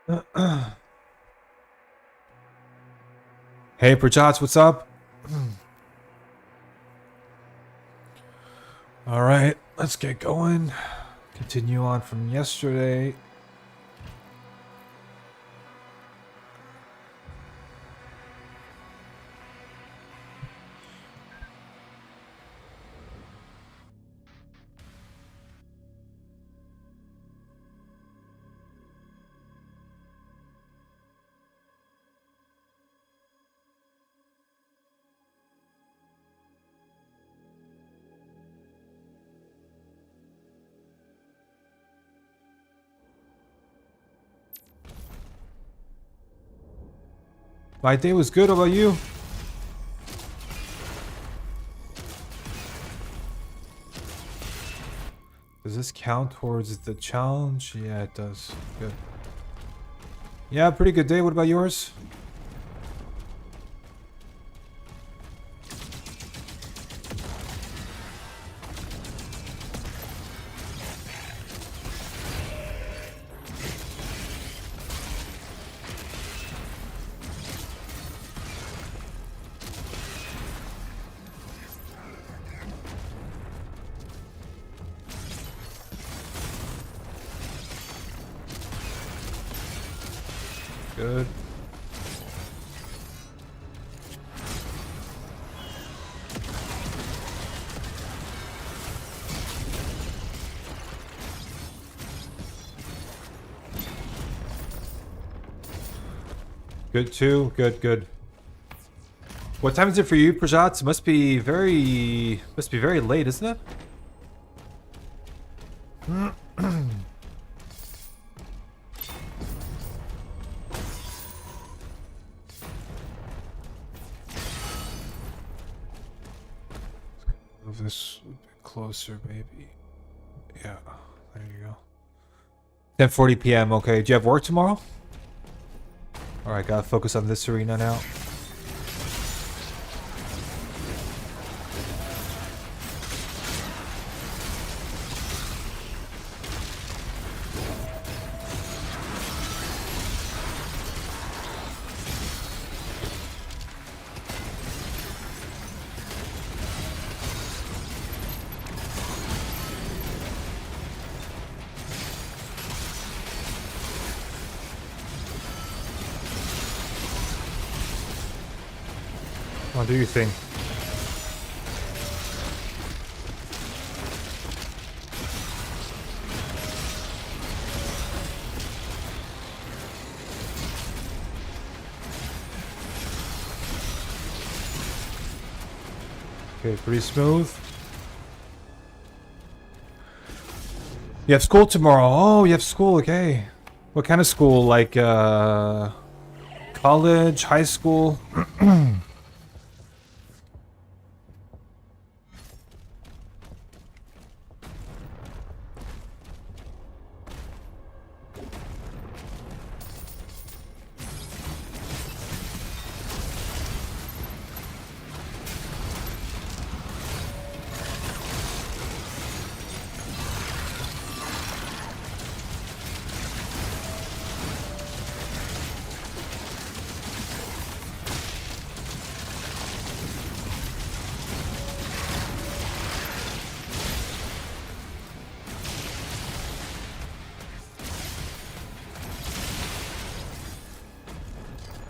Hey, Prajats, what's up? All right, let's get going. Continue on from yesterday. My day was good. How about you? Does this count towards the challenge? Yeah, it does. Good. Yeah, pretty good day. What about yours? Good. Good too. Good, good. What time is it for you, Prajats? Must be very late, isn't it? Move this a bit closer, maybe. Yeah, there you go. 10:40 p.m. Okay, do you have work tomorrow? Alright, gotta focus on this arena now. Come on, do your thing. Okay, pretty smooth. You have school tomorrow. Oh, you have school, okay. What kind of school? Like, college, high school?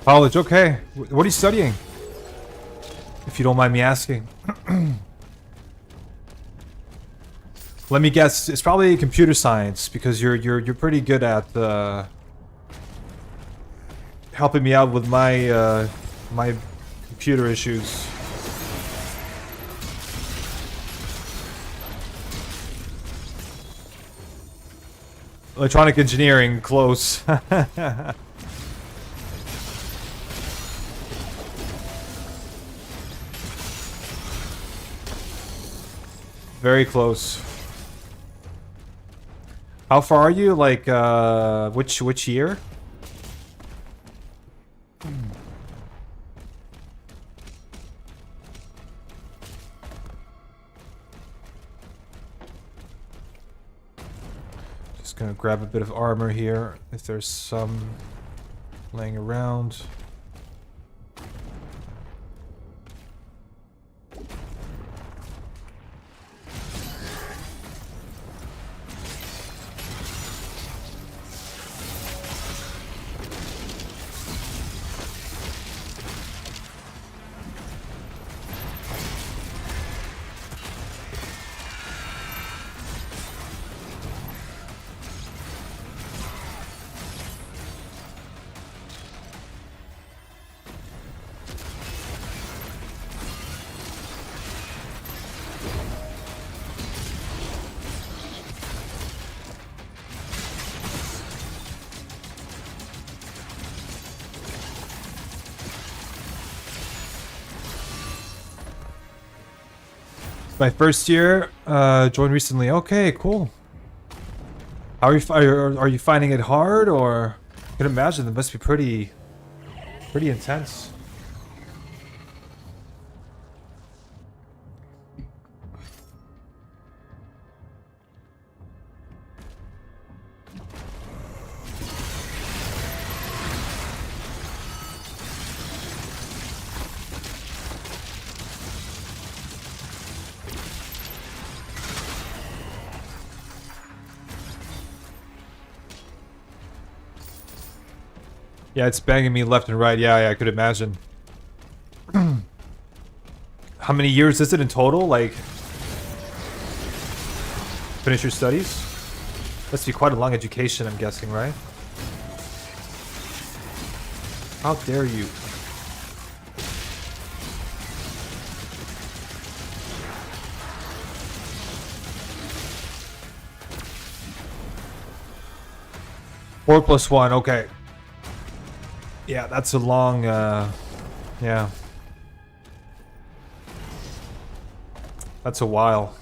College, okay. What are you studying? If you don't mind me asking. Let me guess. It's probably computer science because you're pretty good at helping me out with my my computer issues. Electronic engineering, close. Very close. How far are you? Like, which year? Just gonna grab a bit of armor here, if there's some laying around. My first year, joined recently. Okay, cool. How are you finding it hard, or? I can imagine it must be pretty intense. Yeah, it's banging me left and right. Yeah, I could imagine. How many years is it in total? Like, finish your studies? Must be quite a long education, I'm guessing, right? How dare you? Four plus one, okay. Yeah, that's a long, yeah. That's a while.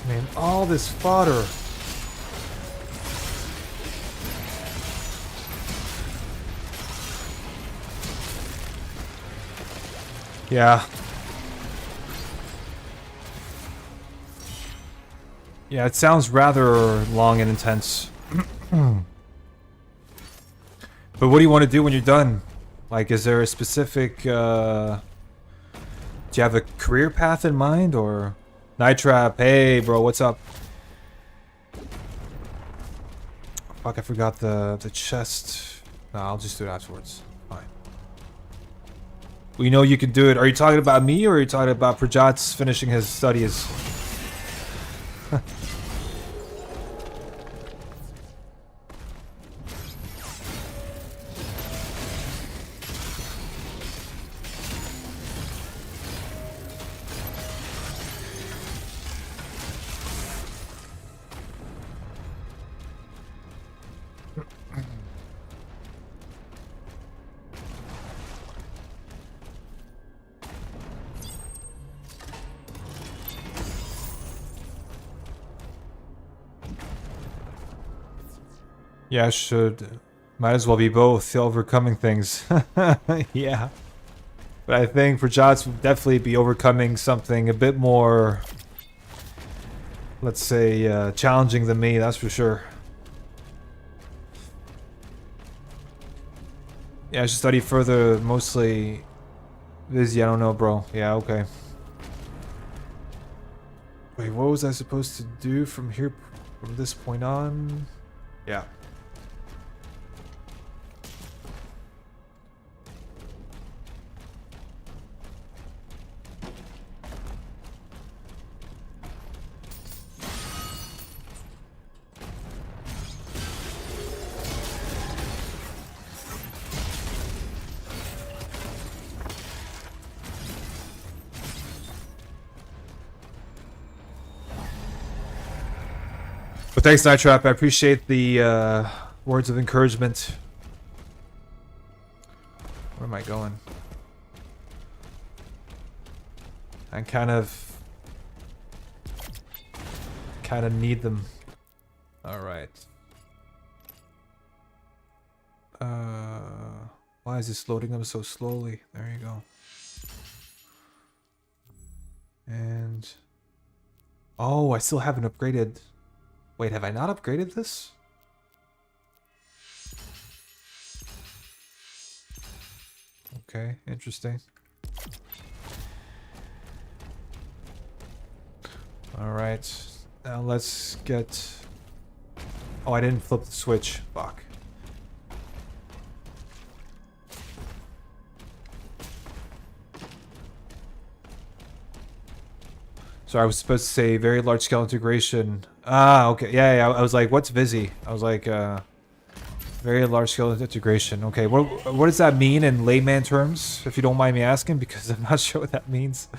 Man, all this fodder. Yeah. Yeah, it sounds rather long and intense. But what do you want to do when you're done? Like, is there a specific, do you have a career path in mind, or? Nitrap, hey bro, what's up? Fuck, I forgot the chest. No, I'll just do it afterwards. Fine. We know you can do it. Are you talking about me, or are you talking about Prajat's finishing his studies? Yeah, should. Might as well be both, overcoming things. Yeah. But I think Prajat's would definitely be overcoming something a bit more, let's say, challenging than me, that's for sure. Yeah, I should study further, mostly Vizzy, I don't know, bro. Yeah, okay. Wait, what was I supposed to do from here, from this point on? Yeah. But thanks, Nitrap. I appreciate the words of encouragement. Where am I going? I kind of need them. All right. Why is this loading up so slowly? There you go. And oh, I still haven't upgraded. Wait, have I not upgraded this? Okay, interesting. All right, now let's get... Oh, I didn't flip the switch. Fuck. So I was supposed to say very large scale integration. Ah, okay. Yeah. I was like, what's Visi? I was like, very large scale integration. Okay, what does that mean in layman terms, if you don't mind me asking? Because I'm not sure what that means.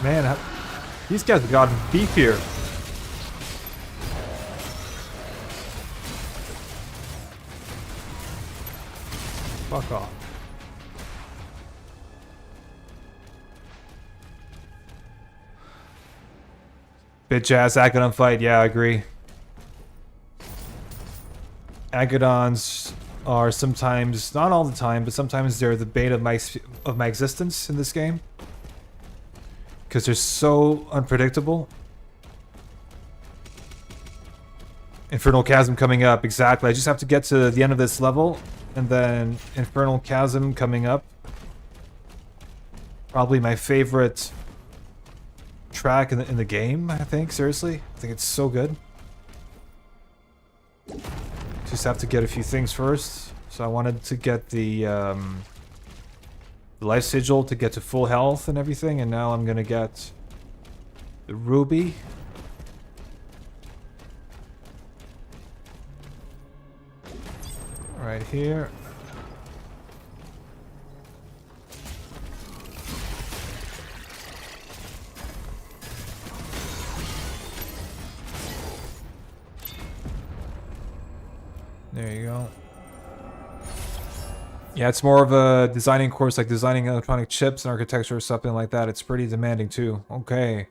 Man, these guys have gotten beefier. Fuck off. Bitch ass Agadon fight, yeah, I agree. Agadons are sometimes, not all the time, but sometimes they're the bane of my existence in this game. Because they're so unpredictable. Infernal Chasm coming up, exactly. I just have to get to the end of this level, and then Infernal Chasm coming up. Probably my favorite track in the game, I think, seriously. I think it's so good. Just have to get a few things first. So I wanted to get the Life Sigil to get to full health and everything, and now I'm gonna get the Ruby. Right here. There you go. Yeah, it's more of a designing course, like designing electronic chips and architecture or something like that. It's pretty demanding too. Okay.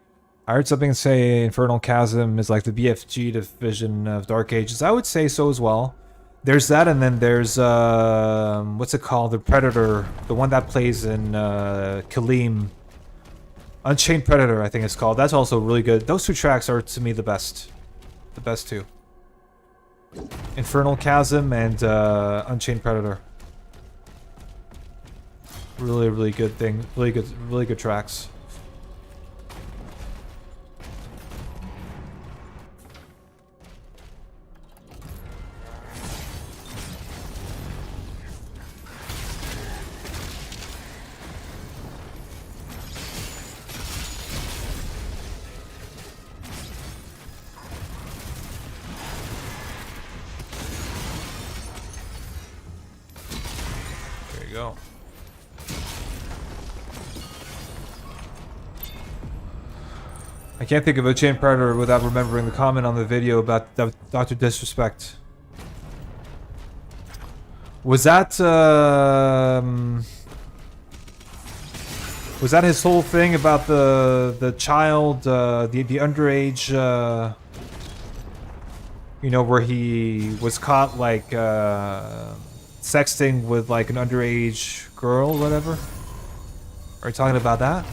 I heard something say Infernal Chasm is like the BFG division of Dark Ages. I would say so as well. There's that, and then there's, what's it called? The Predator. The one that plays in Kalim. Unchained Predator, I think it's called. That's also really good. Those two tracks are, to me, the best. The best two. Infernal Chasm and Unchained Predator. Really, really good thing. Really good tracks. There you go. I can't think of a Chain Predator without remembering the comment on the video about Dr. Disrespect. Was that his whole thing about the child, the underage, you know, where he was caught like sexting with like an underage girl or whatever? Are you talking about that?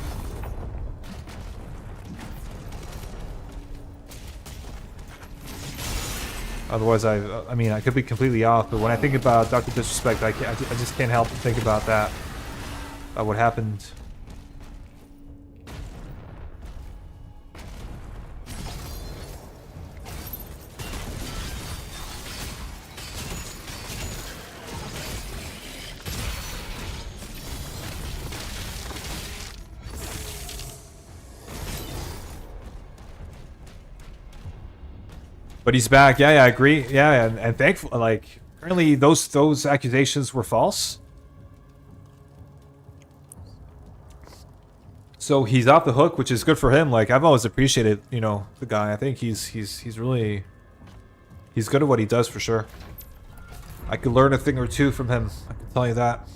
Otherwise, I mean, I could be completely off, but when I think about Dr. Disrespect, I just can't help but think about that. about what happened. But he's back. Yeah, yeah, I agree. Yeah, and thankful. Like, apparently those accusations were false. So he's off the hook, which is good for him. Like, I've always appreciated, you know, the guy. I think he's really good at what he does for sure. I could learn a thing or two from him. I can tell you that.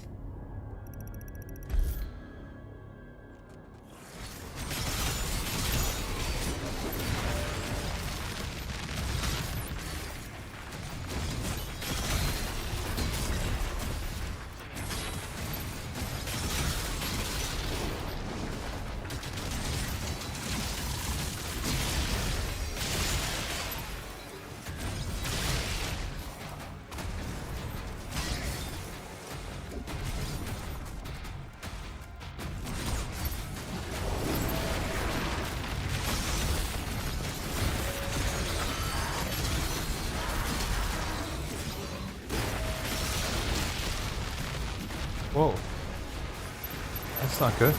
Whoa. That's not good.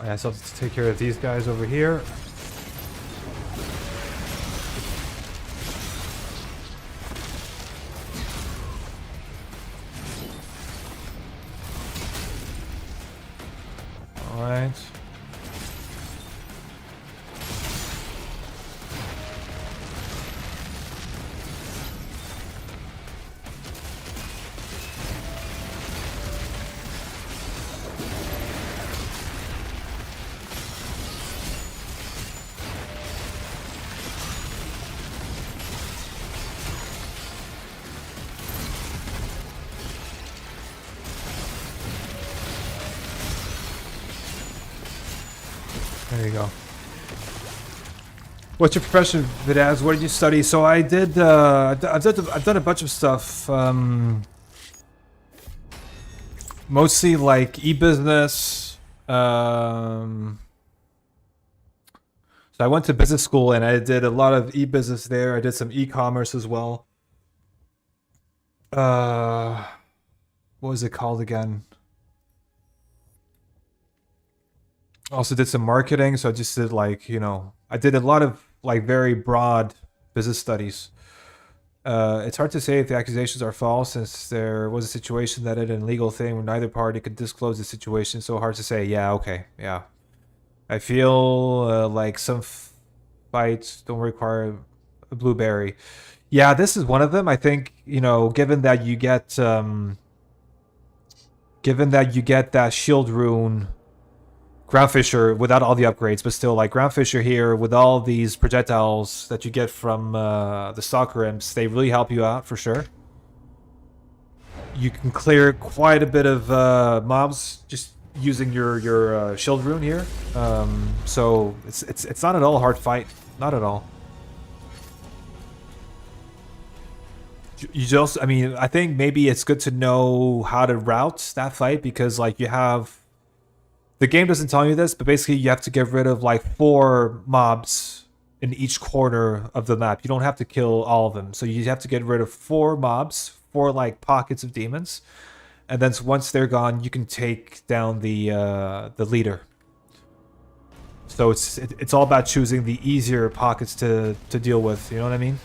I still have to take care of these guys over here. All right. There you go. What's your profession, Vidaz? What did you study? So I did. I've done a bunch of stuff. Mostly like e-business. So I went to business school and I did a lot of e-business there. I did some e-commerce as well. What was it called again? Also did some marketing, so I just did like, you know, I did a lot of like very broad business studies. It's hard to say if the accusations are false since there was a situation that it an illegal thing where neither party could disclose the situation, so hard to say. Yeah, okay, yeah. I feel like some fights don't require a blueberry. Yeah, this is one of them. I think, you know, given that you get that shield rune Ground Fissure without all the upgrades, but still, like, Ground Fissure here with all these projectiles that you get from the Stalker Imps, they really help you out for sure. You can clear quite a bit of mobs just using your shield rune here. So it's not at all a hard fight, not at all. You just, I mean, I think maybe it's good to know how to route that fight because, like, you have. The game doesn't tell you this, but basically you have to get rid of like 4 mobs in each corner of the map. You don't have to kill all of them. So you have to get rid of 4 mobs, 4 like pockets of demons. And then once they're gone, you can take down the leader. So it's all about choosing the easier pockets to deal with, you know what I mean?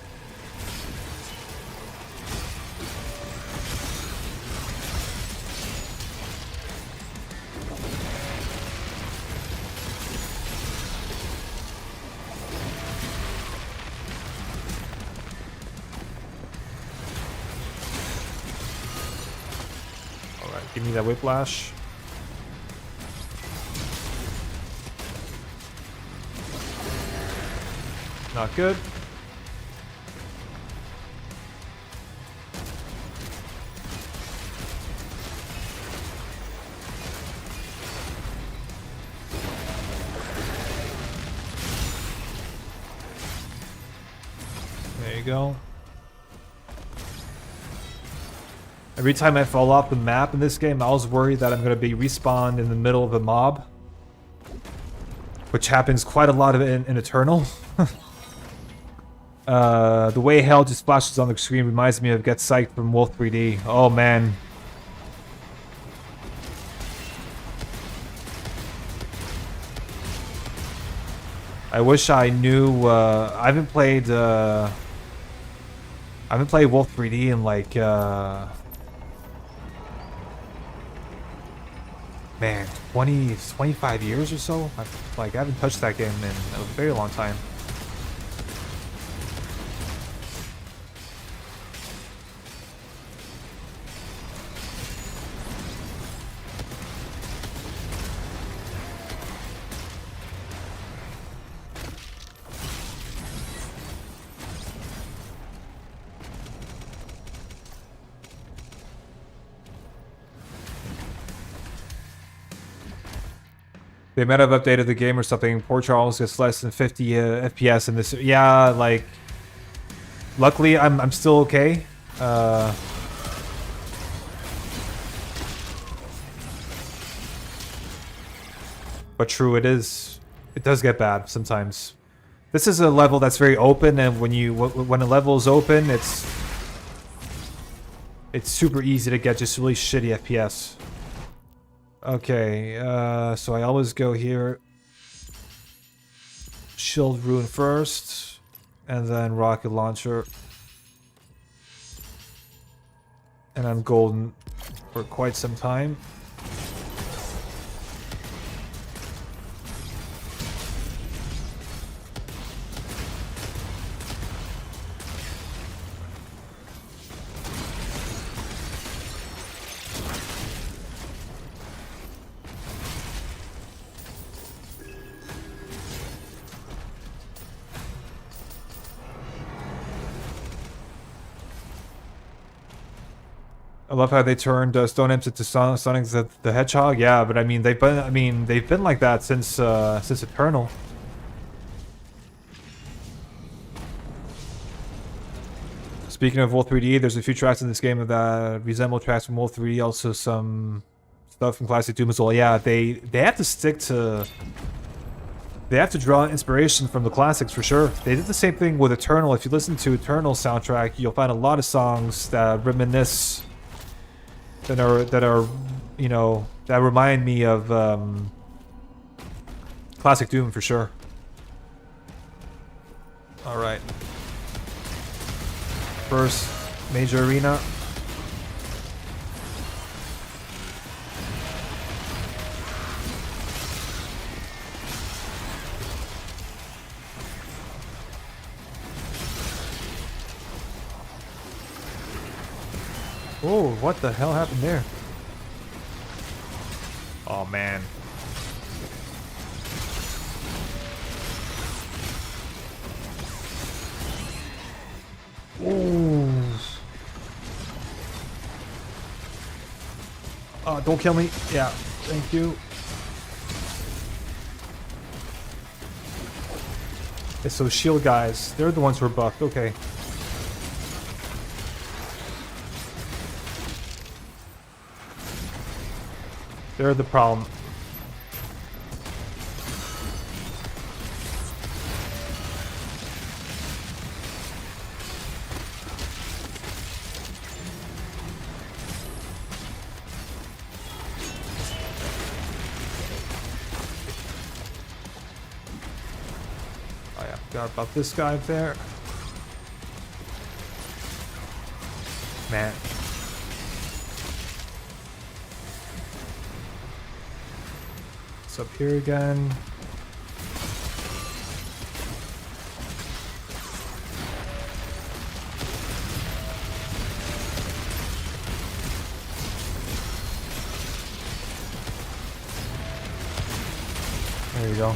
Give me that whiplash. Not good. There you go. Every time I fall off the map in this game, I was worried that I'm going to be respawned in the middle of a mob. Which happens quite a lot of it in Eternal. The way hell just flashes on the screen reminds me of Get Psyched from Wolf 3D. Oh man. I wish I knew. I haven't played Wolf 3D in like man, 25 years or so. I haven't touched that game in a very long time. They might have updated the game or something. Poor Charles gets less than 50 FPS in this. Yeah, like, luckily I'm still okay. But true, it does get bad sometimes. This is a level that's very open, and when a level is open, it's super easy to get just really shitty FPS. Okay, so I always go here. Shield Rune first, and then Rocket Launcher. And I'm golden for quite some time. I love how they turned Stone Imps into Sonic the Hedgehog. Yeah, but I mean they've been like that since Eternal. Speaking of Wolf 3D, there's a few tracks in this game that resemble tracks from Wolf 3D. Also some stuff from Classic Doom as well. Yeah, they have to stick to. They have to draw inspiration from the classics for sure. They did the same thing with Eternal. If you listen to Eternal soundtrack, you'll find a lot of songs that reminisce. That are, you know, that remind me of Classic Doom for sure. All right. First major arena. Oh, what the hell happened there? Oh, man. Ooh. Don't kill me. Yeah, thank you. It's those shield guys. They're the ones who are buffed. Okay. They're the problem. Oh yeah, forgot about this guy up there. Man. Up here again. There you go.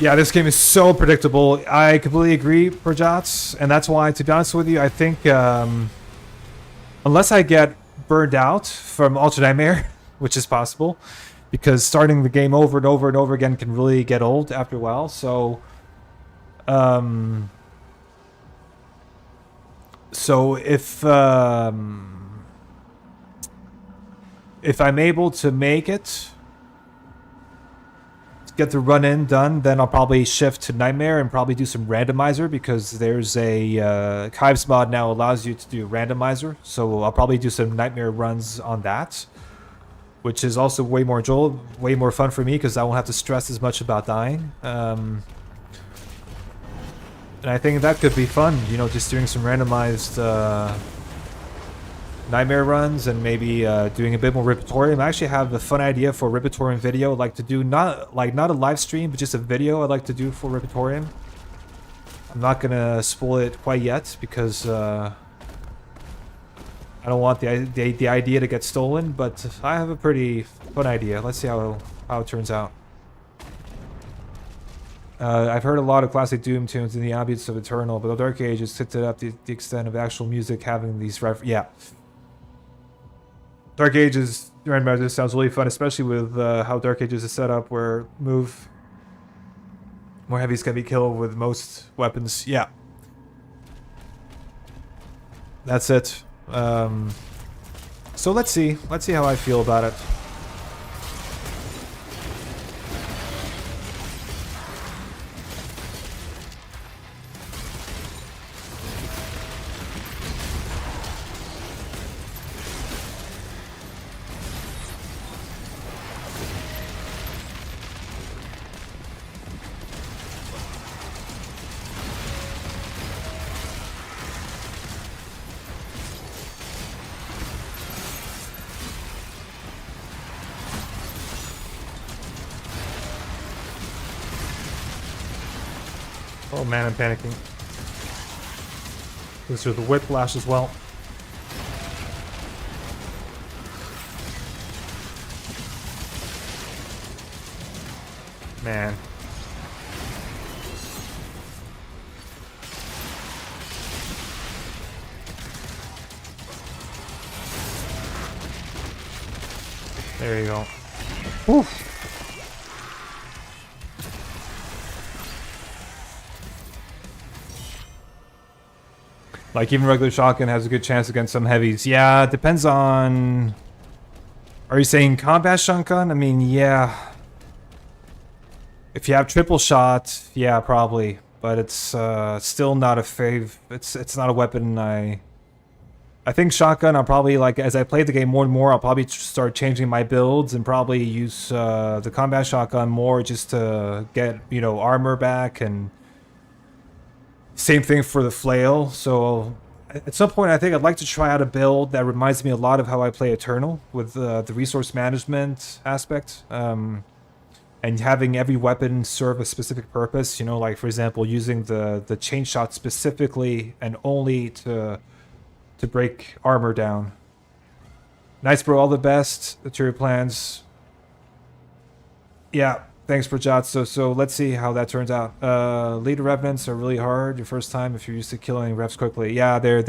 Yeah, this game is so predictable. I completely agree, Perjots, and that's why, to be honest with you, I think unless I get burned out from Ultra Nightmare, which is possible, because starting the game over and over and over again can really get old after a while. So, if I'm able to make it, get the run in done, then I'll probably shift to Nightmare and probably do some randomizer, because there's a Kives mod now allows you to do randomizer. So I'll probably do some Nightmare runs on that, which is also way more enjoyable, way more fun for me, because I won't have to stress as much about dying. And I think that could be fun, you know, just doing some randomized Nightmare runs, and maybe doing a bit more Ripitorium. I actually have a fun idea for a Ripitorium video. I'd like to do not a live stream, but just a video I'd like to do for Ripitorium. I'm not gonna spoil it quite yet, because I don't want the idea to get stolen. But I have a pretty fun idea. Let's see how it turns out. I've heard a lot of classic Doom tunes in the ambience of Eternal, but the Dark Ages tipped it up to the extent of actual music having these yeah. Dark Ages randomizer sounds really fun, especially with how Dark Ages is set up, where more heavies can be killed with most weapons. Yeah, that's it. So let's see how I feel about it. Oh man, I'm panicking. There's the whiplash as well. Man. There you go. Oof. Like, even regular shotgun has a good chance against some heavies. Yeah, it depends on... Are you saying combat shotgun? I mean, yeah. If you have triple shot, yeah, probably. But it's still not a fave. It's not a weapon I think shotgun, I'll probably, like, as I play the game more and more, I'll probably start changing my builds and probably use the combat shotgun more just to get, you know, armor back, and... Same thing for the flail. So at some point, I think I'd like to try out a build that reminds me a lot of how I play Eternal, with the resource management aspect, and having every weapon serve a specific purpose. You know, like, for example, using the chain shot specifically and only to break armor down. Nice, bro. All the best to your plans. Yeah. Thanks, Prajat. So let's see how that turns out. Leader revenants are really hard your first time if you're used to killing reps quickly. Yeah, they're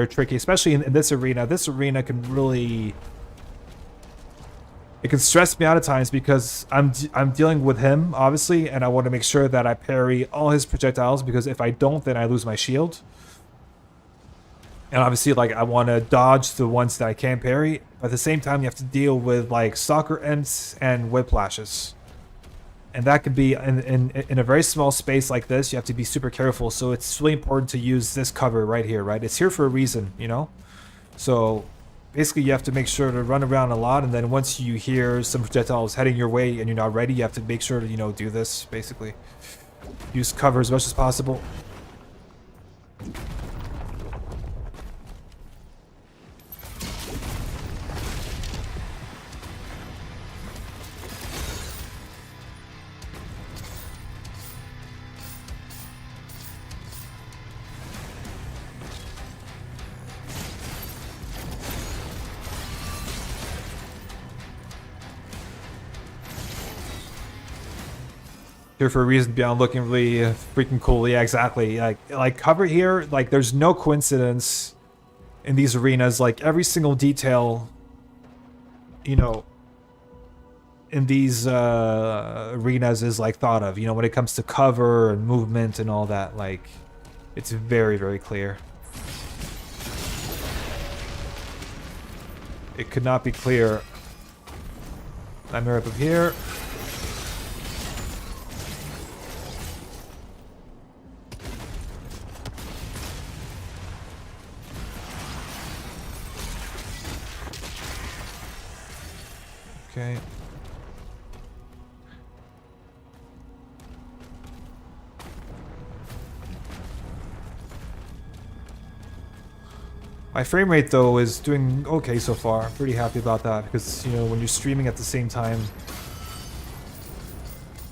tricky, especially in this arena. This arena can really... It can stress me out at times, because I'm dealing with him, obviously, and I want to make sure that I parry all his projectiles, because if I don't, then I lose my shield. And obviously, like, I want to dodge the ones that I can't parry. But at the same time, you have to deal with, like, stalker imps and whiplashes. And that could be, in a very small space like this, you have to be super careful. So it's really important to use this cover right here, right? It's here for a reason, you know? So basically you have to make sure to run around a lot, and then once you hear some projectiles heading your way and you're not ready, you have to make sure to, you know, do this, basically. Use cover as much as possible. here for a reason beyond looking really freaking cool. Yeah, exactly. Like cover here, like there's no coincidence in these arenas. Like every single detail, you know, in these arenas is like thought of. You know, when it comes to cover and movement and all that, like it's very, very clear. It could not be clear. I'm up here. Okay. My frame rate though is doing okay so far. I'm pretty happy about that because, you know, when you're streaming at the same time,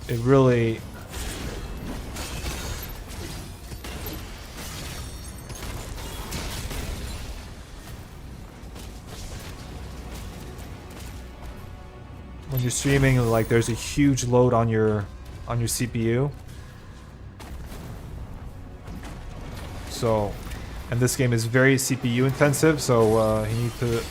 it really when you're streaming, like there's a huge load on your CPU. So, and this game is very CPU intensive, so you need to.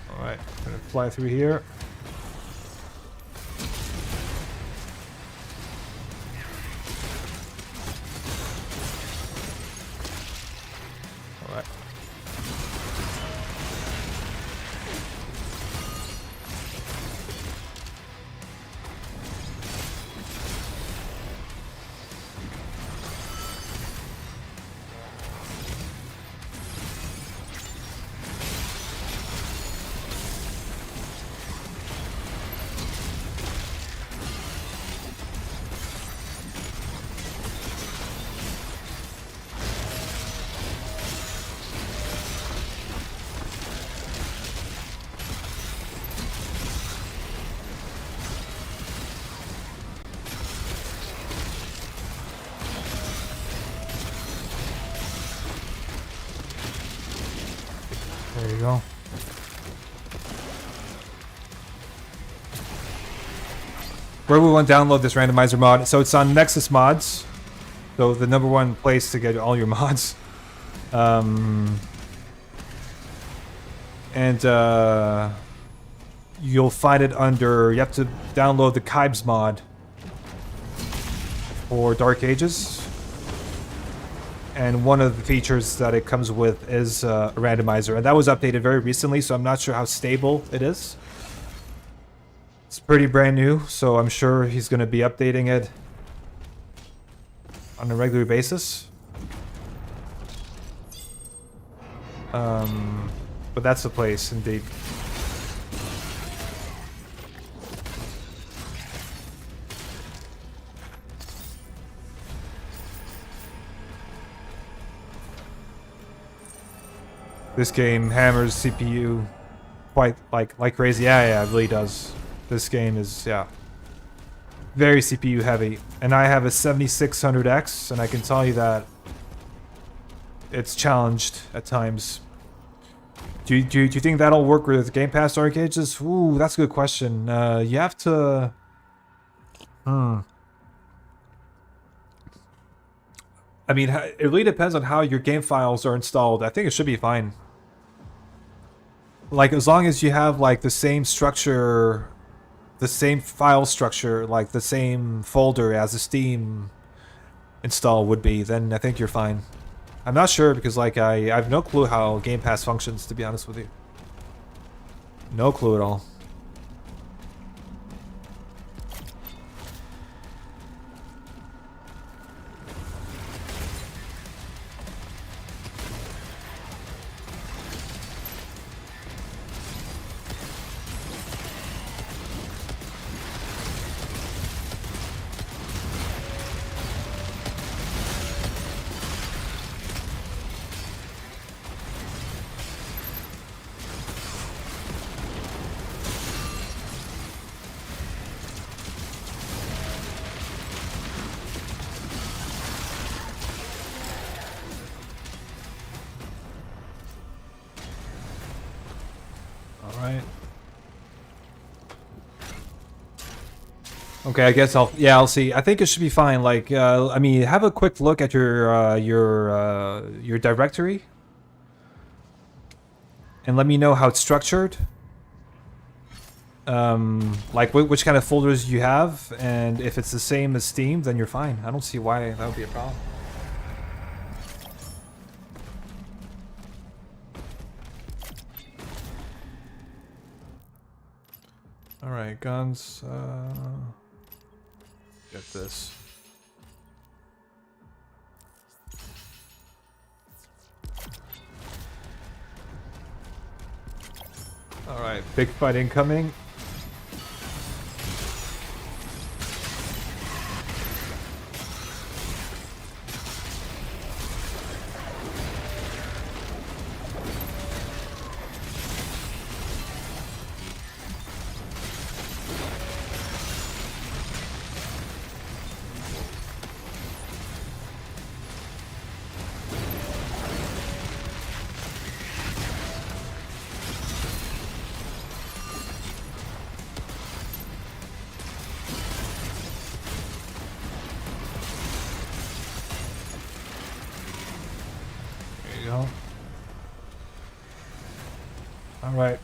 All right, gonna fly through here. There you go. Where we want to download this randomizer mod. So it's on Nexus Mods. So the #1 place to get all your mods. You'll find it under, you have to download the Kibes mod for Dark Ages. And one of the features that it comes with is a randomizer. And that was updated very recently, so I'm not sure how stable it is. It's pretty brand new, so I'm sure he's going to be updating it on a regular basis. But that's the place, indeed. This game hammers CPU quite like crazy. Yeah, it really does. This game is, yeah, very CPU heavy. And I have a 7600X, and I can tell you that it's challenged at times. Do you think that'll work with Game Pass Dark Ages? Ooh, that's a good question. You have to... I mean, it really depends on how your game files are installed. I think it should be fine. Like, as long as you have, like, the same structure, the same file structure, like, the same folder as the Steam install would be, then I think you're fine. I'm not sure because, like, I have no clue how Game Pass functions, to be honest with you. No clue at all. Okay, I guess I'll see. I think it should be fine. Like, I mean, have a quick look at your directory, and let me know how it's structured. Like which kind of folders you have, and if it's the same as Steam, then you're fine. I don't see why that would be a problem. All right, guns. Get this. All right, big fight incoming. Go. All right.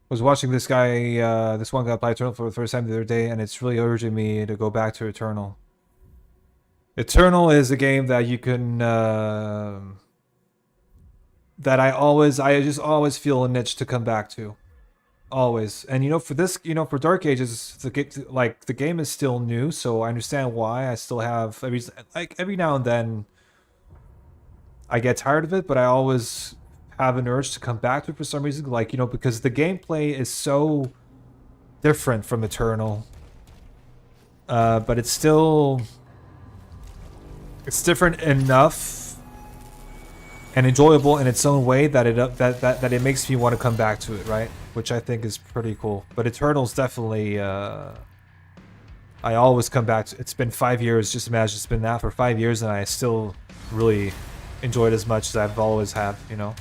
Was watching this guy, this one guy play Eternal for the first time the other day, and it's really urging me to go back to Eternal. Eternal is a game that you can, that I just always feel a niche to come back to, always. And you know, for this, you know, for Dark Ages, the game is still new, so I understand why. I still have every now and then, I get tired of it, but I always have an urge to come back to it for some reason, like, you know, because the gameplay is so different from Eternal, but it's different enough and enjoyable in its own way that it makes me want to come back to it, right? Which I think is pretty cool. But Eternal's definitely I always come back to. It's been 5 years. Just imagine it's been that for 5 years, and I still really enjoy it as much as I've always had, you know.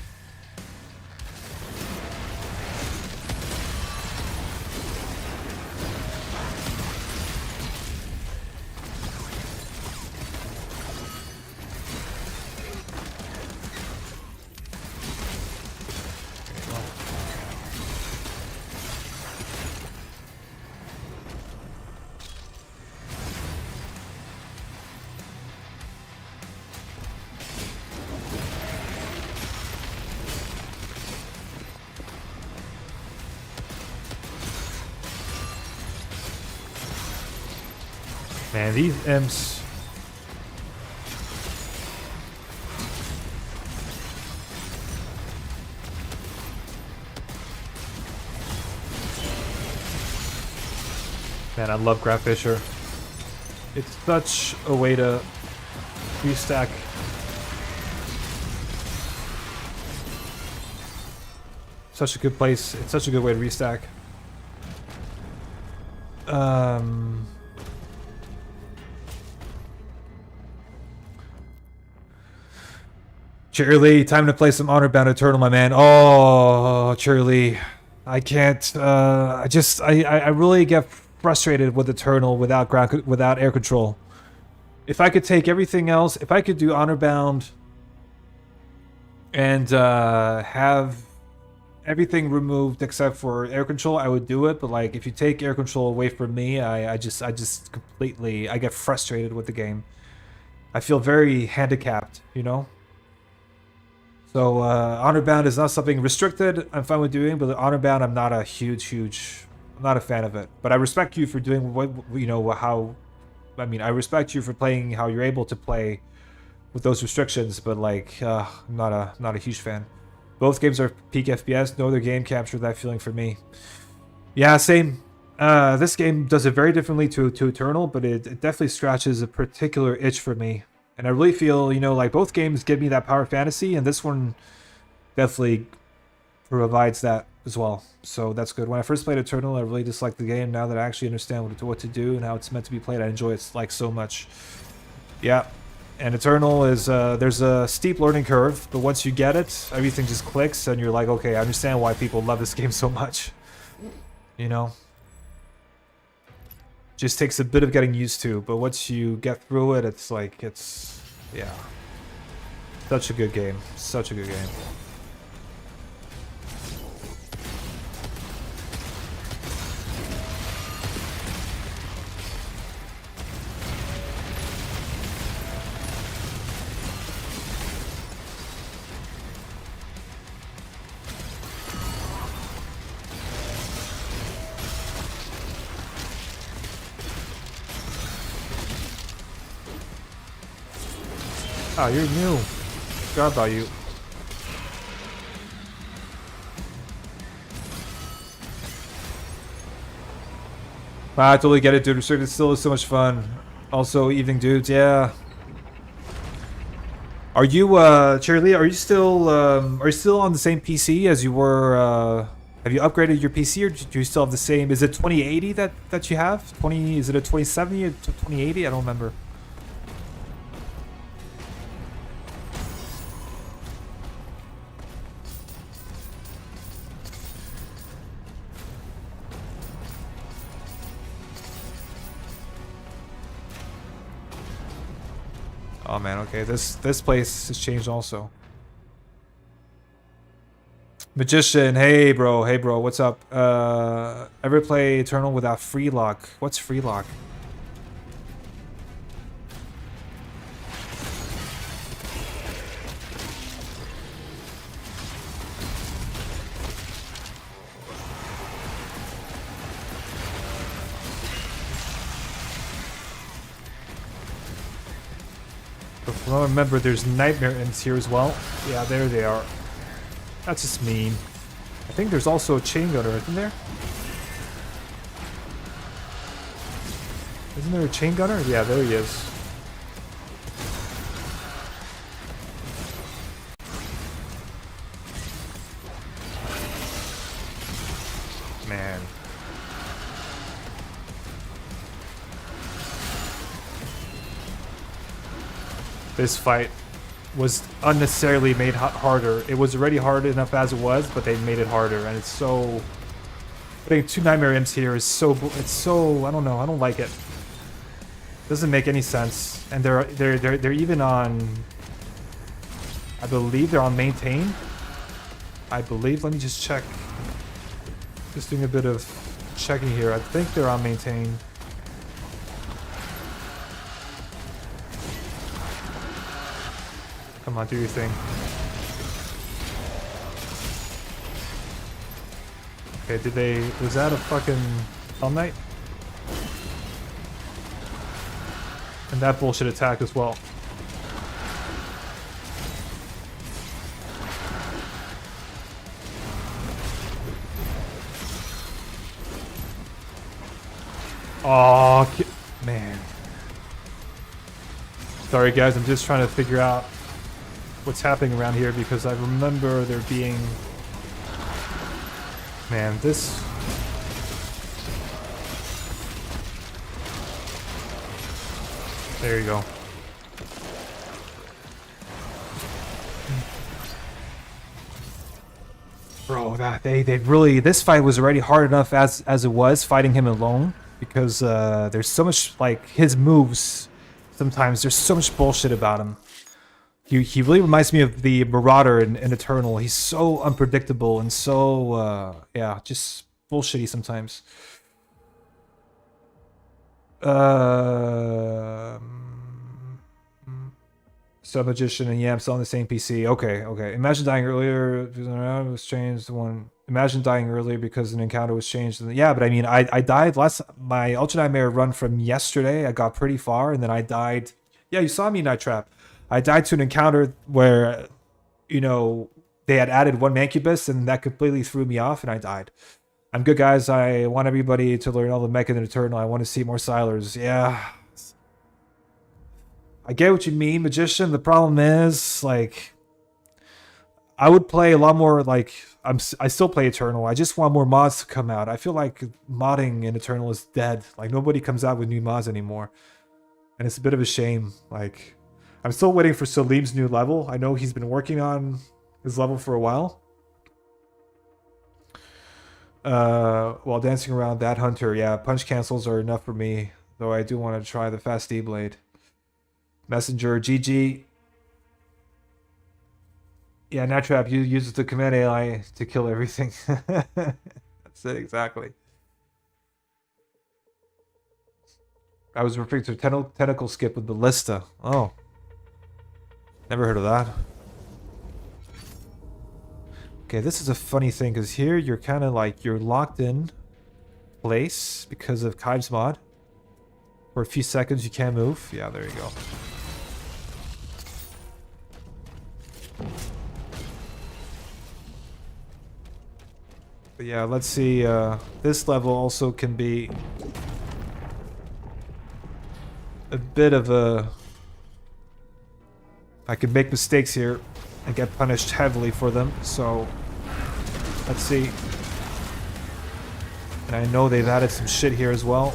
Man, these imps. Man, I love Graf Fisher. It's such a way to restack. Such a good place. It's such a good way to restack. Cheerly, time to play some Honor Bound Eternal, my man. Oh, Cheerly. I can't, I really get frustrated with Eternal without air control. If I could take everything else, if I could do Honor Bound and have everything removed except for air control, I would do it. But like, if you take air control away from me, I just completely, I get frustrated with the game. I feel very handicapped, you know? So Honor Bound is not something restricted I'm fine with doing, but Honor Bound I'm not a I'm not a fan of it. But I respect you for doing what, you know, how, I mean, I respect you for playing how you're able to play with those restrictions, but like, I'm not a huge fan. Both games are peak FPS, no other game captured that feeling for me. Yeah, same. This game does it very differently to Eternal, but it definitely scratches a particular itch for me. And I really feel, you know, like both games give me that power fantasy, and this one definitely provides that as well. So that's good. When I first played Eternal, I really disliked the game. Now that I actually understand what to do and how it's meant to be played, I enjoy it like so much. Yeah. And Eternal is, there's a steep learning curve, but once you get it, everything just clicks and you're like, okay, I understand why people love this game so much. You know? Just takes a bit of getting used to, but once you get through it, it's like, it's, yeah. Such a good game. Such a good game. Oh, you're new. Forgot about you. I totally get it, dude. Restricted still is so much fun. Also, evening dudes, yeah. Are you, Cheerly, are you still on the same PC as you were, have you upgraded your PC or do you still have the same, is it 2080 that you have? Is it a 2070 or 2080? I don't remember. Oh man, okay, this place has changed also. Magician, hey bro, what's up? Ever play Eternal without free lock? What's free lock? Well, remember, there's Nightmare Imps here as well. Yeah, there they are. That's just mean. I think there's also a Chain Gunner, isn't there? Isn't there a Chain Gunner? Yeah, there he is. Man. This fight was unnecessarily made harder. It was already hard enough as it was, but they made it harder, and it's so... Putting 2 Nightmare Imps here is so... It's so... I don't know. I don't like it. Doesn't make any sense. And they're even on... I believe they're on Maintain. I believe. Let me just check. Just doing a bit of checking here. I think they're on Maintain. Come on, do your thing. Okay, did they... Was that a fucking... All Night? And that bullshit attack as well. Oh, man. Sorry guys, I'm just trying to figure out what's happening around here because I remember there being... Man, this... There you go. Bro, they really... This fight was already hard enough as it was, fighting him alone. Because there's so much, like, his moves, sometimes there's so much bullshit about him. He really reminds me of the Marauder in Eternal. He's so unpredictable and so, yeah, just bullshitty sometimes. Sub Magician and Yamps on the same PC. Okay. Imagine dying earlier. It was changed. Imagine dying earlier because an encounter was changed. Yeah, but I mean, I died last. My Ultra Nightmare run from yesterday. I got pretty far, and then I died. Yeah, you saw me, Night Trap. I died to an encounter where, you know, they had added one Mancubus, and that completely threw me off, and I died. I'm good, guys. I want everybody to learn all the Mecha and Eternal. I want to see more Silers. Yeah. I get what you mean, Magician. The problem is, like, I would play a lot more, like, I still play Eternal. I just want more mods to come out. I feel like modding in Eternal is dead. Like nobody comes out with new mods anymore, and it's a bit of a shame. Like I'm still waiting for Salim's new level. I know he's been working on his level for a while. While dancing around that hunter, yeah, punch cancels are enough for me. Though I do want to try the fast D-blade. Messenger, GG. Yeah, Natrap uses the command AI to kill everything. That's it, exactly. I was referring to tentacle skip with Ballista. Oh. Never heard of that. Okay, this is a funny thing, because here you're kind of like, you're locked in place because of Kai's mod. For a few seconds you can't move. Yeah, there you go. But yeah, let's see. This level also can be a bit of a... I could make mistakes here and get punished heavily for them, so let's see. And I know they've added some shit here as well.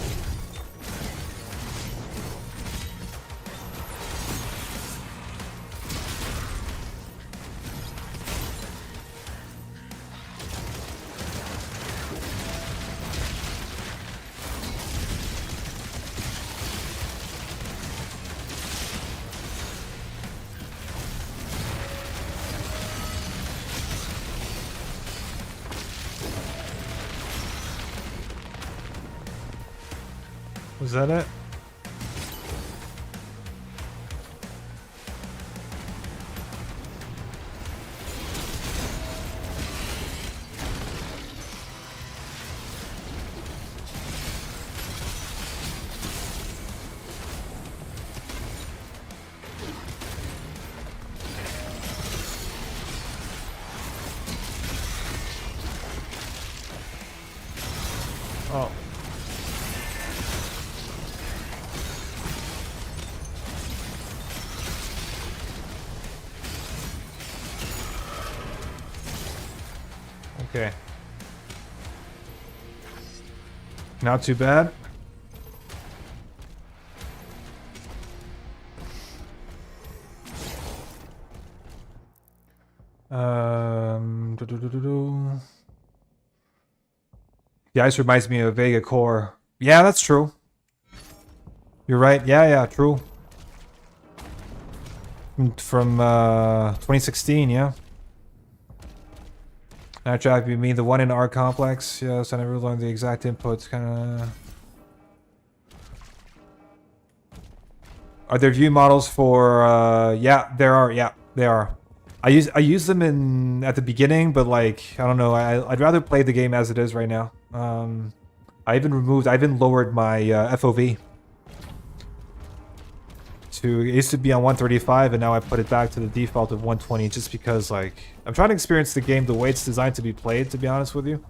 Was that it? Oh. Okay. Not too bad. The ice reminds me of Vega Core. Yeah, that's true. You're right. Yeah, true. From 2016, yeah. Natrap, you mean the one in our complex? Yes, I never learned the exact inputs. Kind of. Are there view models for? Yeah, there are. Yeah, they are. I use them in at the beginning, but like I don't know. I'd rather play the game as it is right now. I even lowered my FOV. It used to be on 135 and now I put it back to the default of 120 just because like I'm trying to experience the game the way it's designed to be played, to be honest with you.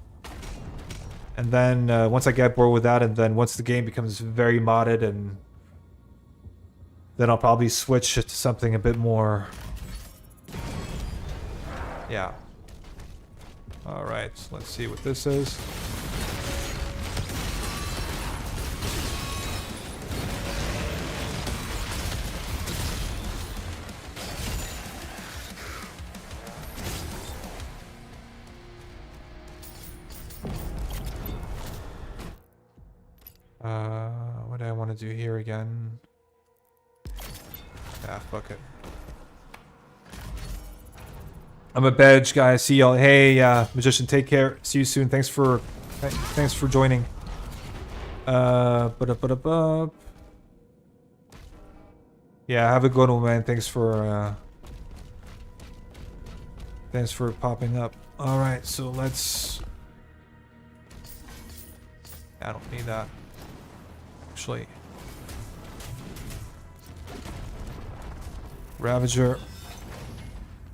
And then once I get bored with that, and then once the game becomes very modded, and then I'll probably switch it to something a bit more. Yeah. Alright, let's see what this is. What do I want to do here again? Ah, fuck it. I'm a badge guy. See y'all. Hey, Magician, take care. See you soon. Thanks for joining. Yeah, have a good one, man. Thanks for popping up. All right, so let's. I don't need that. Actually, Ravager.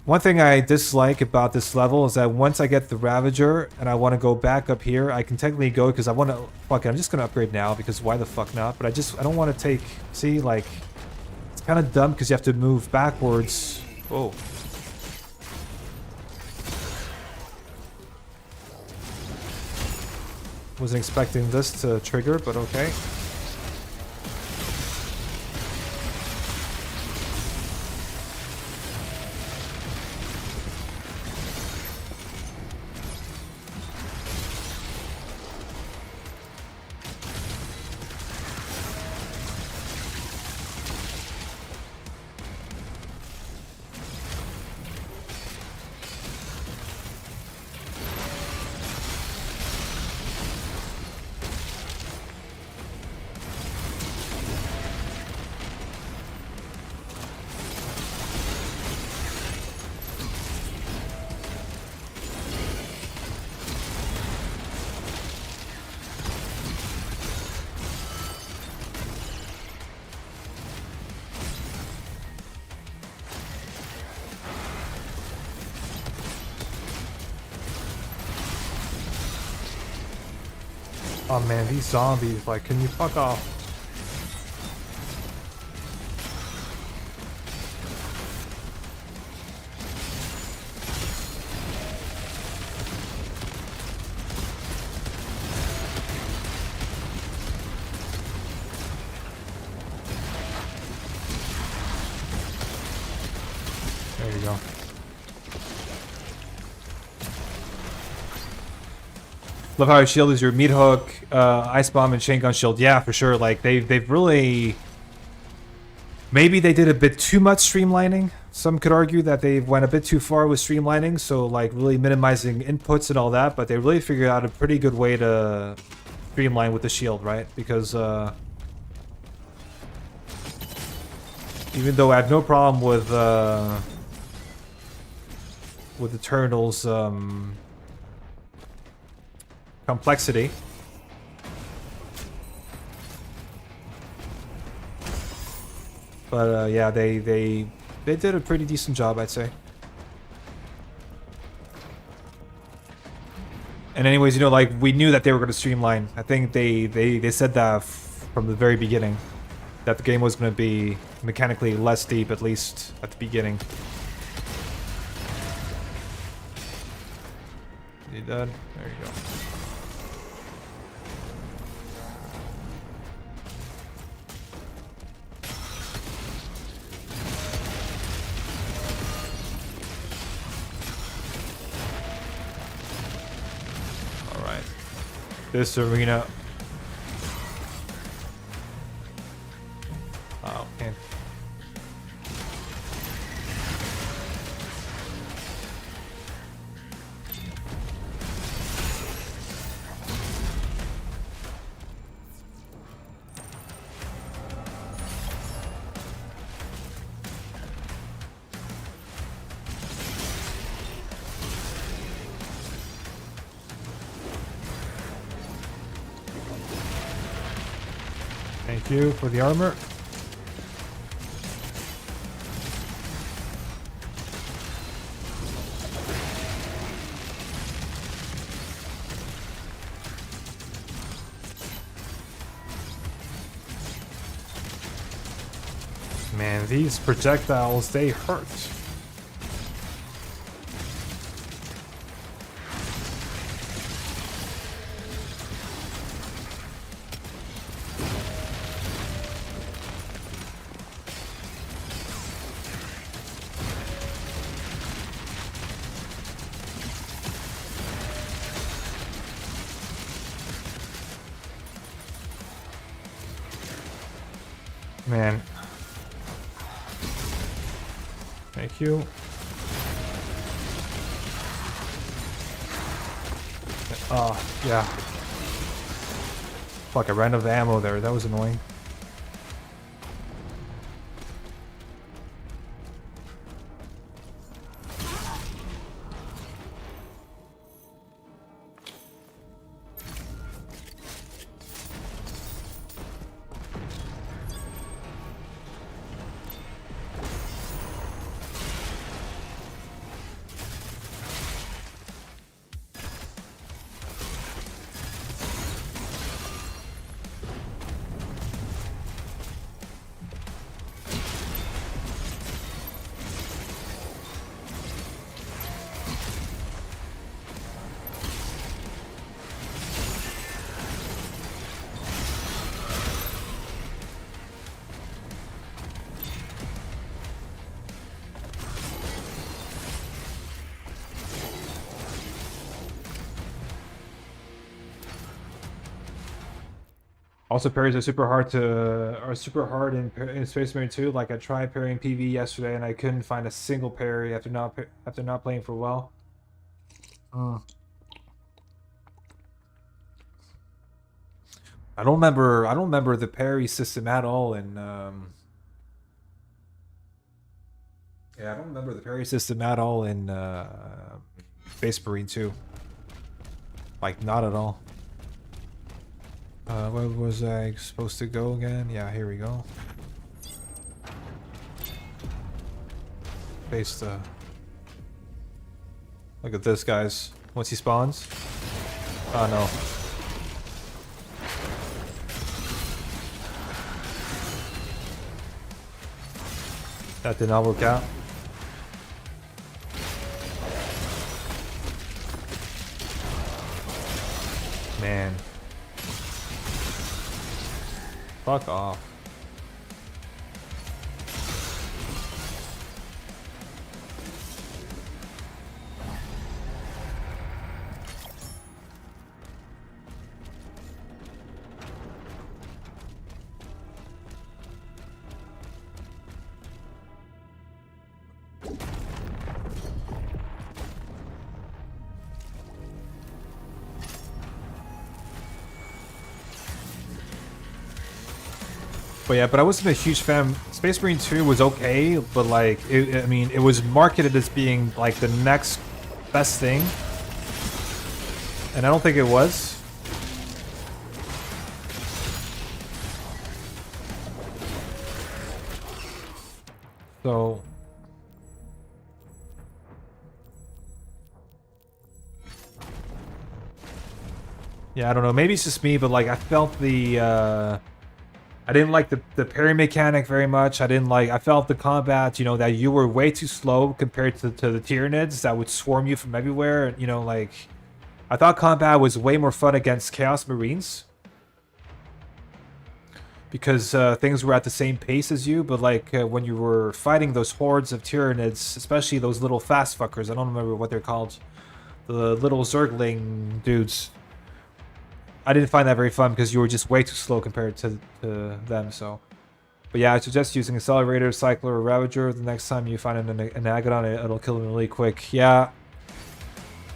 One thing I dislike about this level is that once I get the Ravager and I want to go back up here, I can technically go because I want to. Fuck it, I'm just gonna upgrade now because why the fuck not? But I don't want to take. See, like, it's kind of dumb because you have to move backwards. Oh. Wasn't expecting this to trigger, but okay. Oh man, these zombies, like, can you fuck off? There you go. Love how your shield is your meat hook, ice bomb, and chain gun shield. Yeah, for sure. Like they've really, maybe they did a bit too much streamlining. Some could argue that they went a bit too far with streamlining, so like really minimizing inputs and all that. But they really figured out a pretty good way to streamline with the shield, right? Because even though I have no problem with Eternal's complexity. But yeah, they did a pretty decent job, I'd say. And anyways, you know, like we knew that they were going to streamline. I think they said that from the very beginning, that the game was going to be mechanically less deep, at least at the beginning. You done? There you go. This arena. Oh, man. Thank you for the armor. Man, these projectiles, they hurt. Man. Thank you. Oh, yeah. Fuck, I ran out of ammo there. That was annoying. Also, parries are super hard in Space Marine 2. Like I tried parrying PV yesterday, and I couldn't find a single parry after not playing for a while. I don't remember the parry system at all in yeah, I don't remember the parry system at all in Space Marine 2. Like not at all. Where was I supposed to go again? Yeah, here we go. Face the. Look at this, guys. Once he spawns. Oh no. That did not work out. Man. Fuck off. But yeah, but I wasn't a huge fan. Space Marine 2 was okay, but like, I mean, it was marketed as being like the next best thing. And I don't think it was. So... yeah, I don't know. Maybe it's just me, but like, I felt the... I didn't like the parry mechanic very much. I felt the combat, you know, that you were way too slow compared to the Tyranids that would swarm you from everywhere. You know, like, I thought combat was way more fun against Chaos Marines. Because things were at the same pace as you, but like when you were fighting those hordes of Tyranids, especially those little fast fuckers, I don't remember what they're called. The little Zergling dudes. I didn't find that very fun because you were just way too slow compared to them, so... But yeah, I suggest using Accelerator, Cycler, or Ravager. The next time you find an Agadon, it'll kill him really quick. Yeah.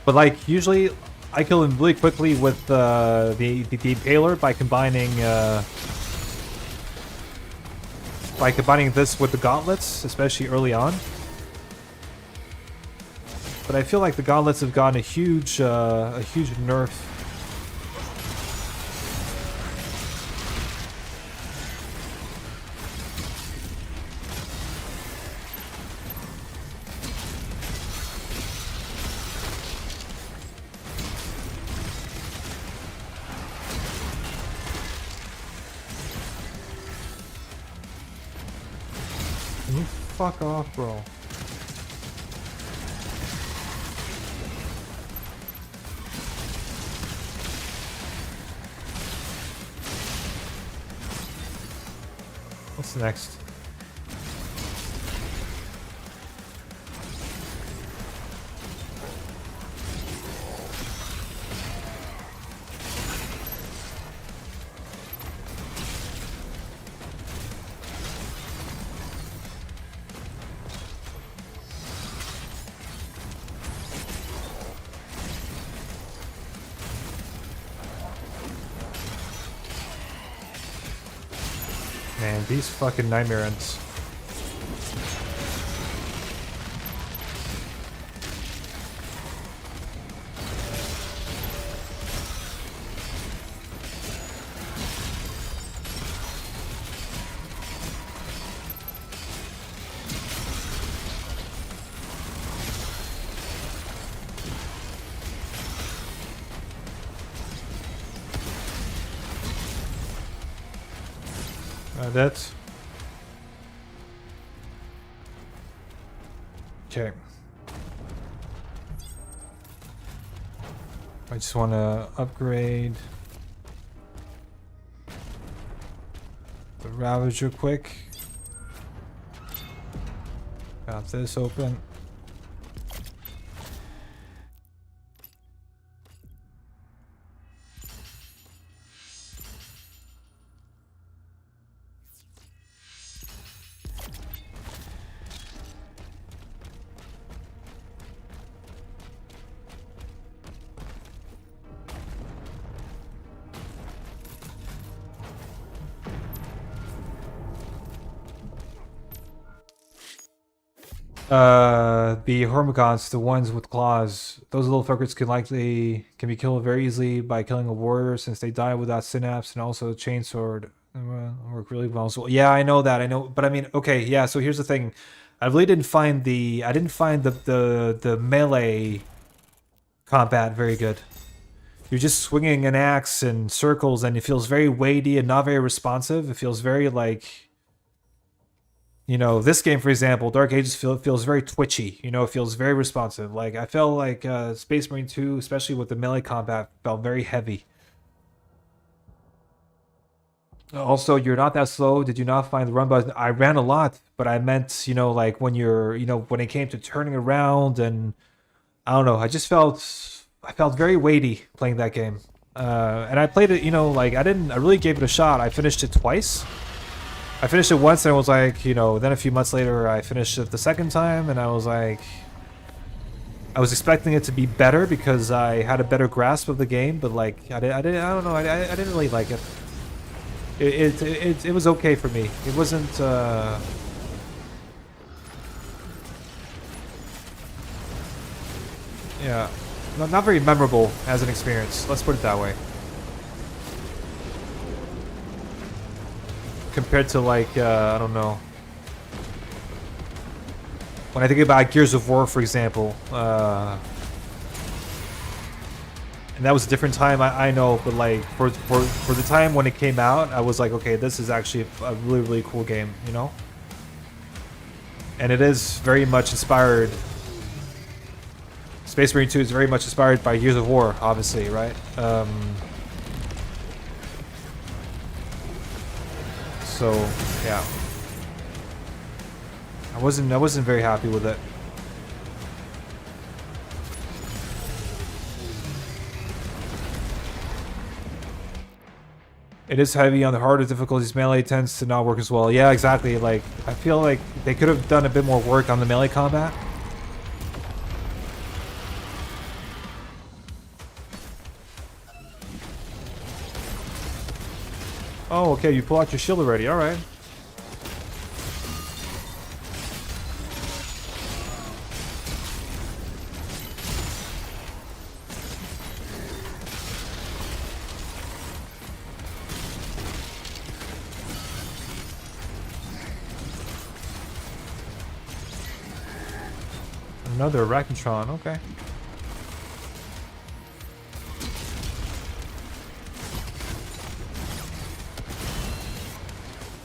But like, usually, I kill him really quickly with the Impaler by combining... this with the Gauntlets, especially early on. But I feel like the Gauntlets have gotten a huge nerf. Fuck off, bro. What's next? Man, these fucking Nightmare Ents. That's... okay. I just want to upgrade the Ravager quick. Got this open. The Hormagaunts, the ones with claws, those little fuckers can be killed very easily by killing a warrior since they die without synapse, and also chainsword work really well. So yeah, I know that, I know, but I mean, okay, yeah. So here's the thing, I really didn't find the melee combat very good. You're just swinging an axe in circles, and it feels very weighty and not very responsive. It feels very like, you know, this game, for example, Dark Ages feels very twitchy. You know, it feels very responsive. Like, I felt like Space Marine 2, especially with the melee combat, felt very heavy. Also, you're not that slow. Did you not find the run button? I ran a lot, but I meant, you know, like when you're, you know, when it came to turning around, and I don't know, I felt very weighty playing that game. And I played it, you know, like I really gave it a shot. I finished it twice. I finished it once and it was like, you know, then a few months later I finished it the second time and I was like, I was expecting it to be better because I had a better grasp of the game, but like I don't know, I didn't really like it. It was okay for me. It wasn't yeah, not very memorable as an experience. Let's put it that way. Compared to like I don't know. When I think about Gears of War, for example, and that was a different time, I know, but like for the time when it came out, I was like, okay, this is actually a really cool game, you know. And it is very much inspired. Space Marine 2 is very much inspired by Gears of War, obviously, right? So yeah, I wasn't very happy with it. It is heavy on the harder difficulties. Melee tends to not work as well. Yeah, exactly. Like, I feel like they could have done a bit more work on the melee combat. Oh, okay, you pull out your shield already. All right. Another Arachnotron, okay.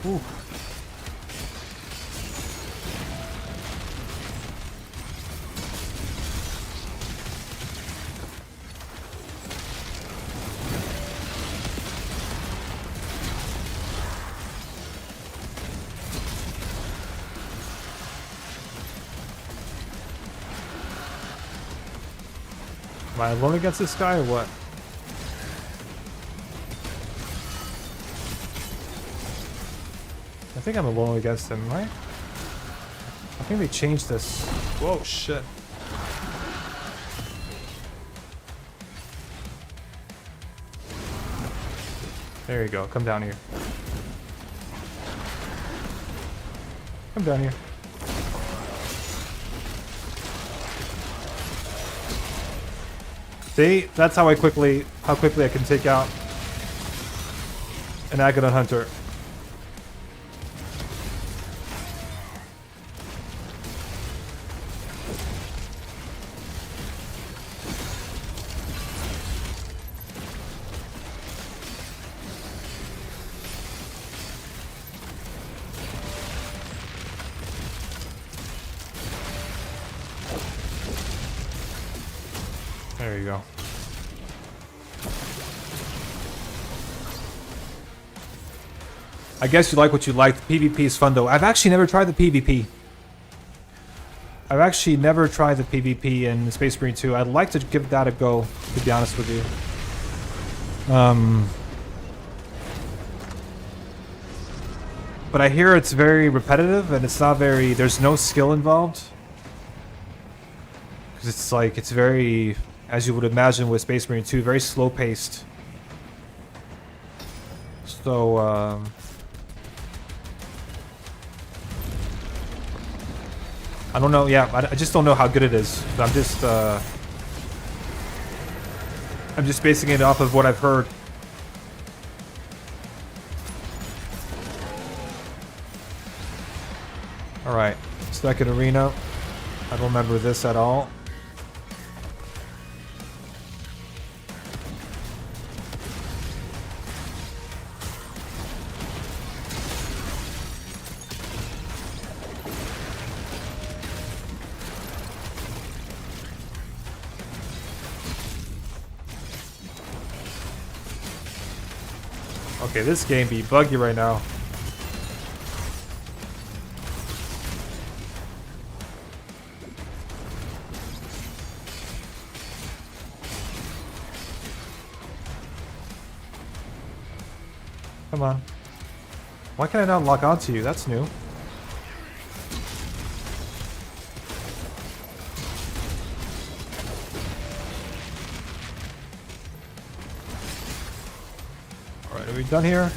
Ooh. Am I alone against this guy or what? I think I'm alone against him, right? I think they changed this. Whoa, shit. There you go. Come down here. Come down here. See, that's how quickly I can take out an Agadon Hunter. There you go. I guess you like what you like. The PvP is fun though. I've actually never tried the PvP. I've actually never tried the PvP in Space Marine 2. I'd like to give that a go, to be honest with you. But I hear it's very repetitive and it's not very... There's no skill involved. Because it's like, it's very... As you would imagine with Space Marine 2, very slow-paced. So, I don't know. Yeah, I just don't know how good it is. I'm just basing it off of what I've heard. All right, second arena. I don't remember this at all. Okay, this game be buggy right now. Come on. Why can I not lock onto you? That's new. Alright, are we done here?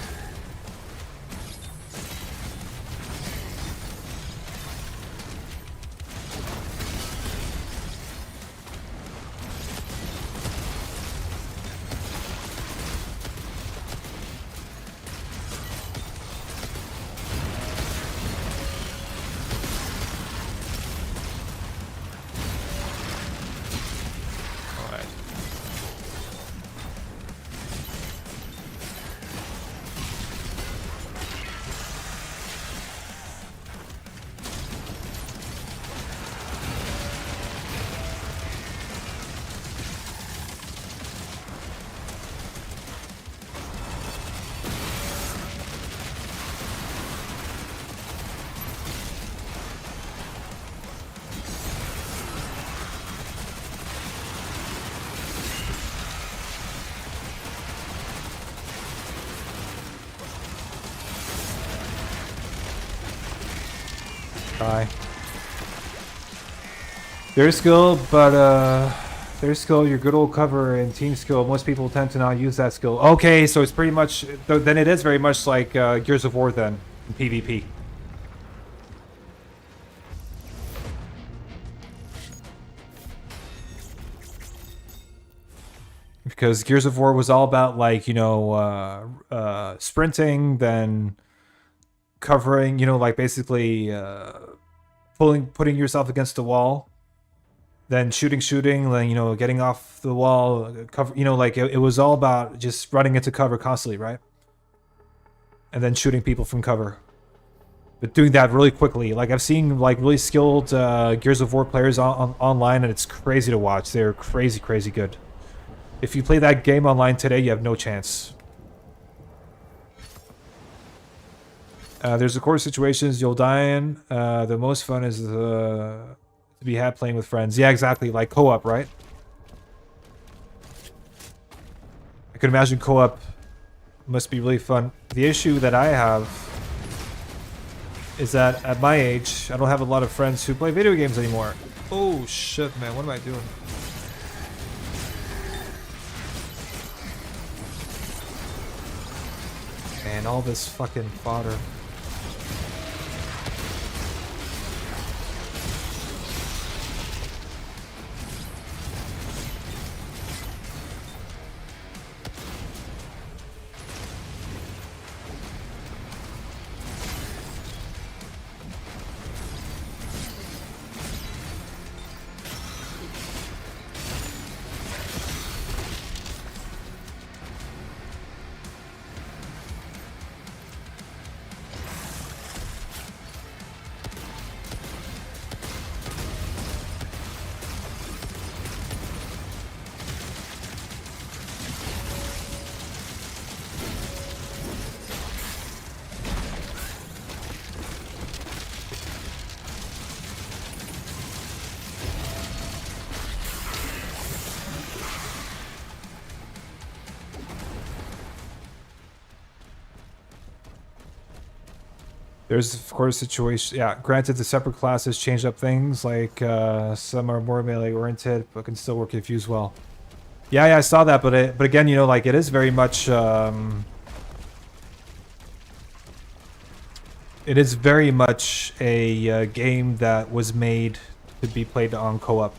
Die. There's skill, but there's skill, your good old cover and team skill. Most people tend to not use that skill. Okay, so it's pretty much, then it is very much like Gears of War then, in PvP. Because Gears of War was all about, like, you know, sprinting, then covering, you know, like basically putting yourself against the wall, then shooting, then, you know, getting off the wall, cover, you know, like it was all about just running into cover constantly, right? And then shooting people from cover. But doing that really quickly. Like, I've seen like really skilled Gears of War players online, and it's crazy to watch. They're crazy good. If you play that game online today, you have no chance. There's of course situations you'll die in. The most fun is to be had playing with friends. Yeah, exactly. Like co-op, right? I could imagine co-op must be really fun. The issue that I have is that at my age, I don't have a lot of friends who play video games anymore. Oh shit, man. What am I doing? And all this fucking fodder. There's, of course, situation. Yeah, granted, the separate classes change up things. Like, some are more melee-oriented, but can still work if used well. Yeah, I saw that, but again, you know, like, it is very much, It is very much a game that was made to be played on co-op,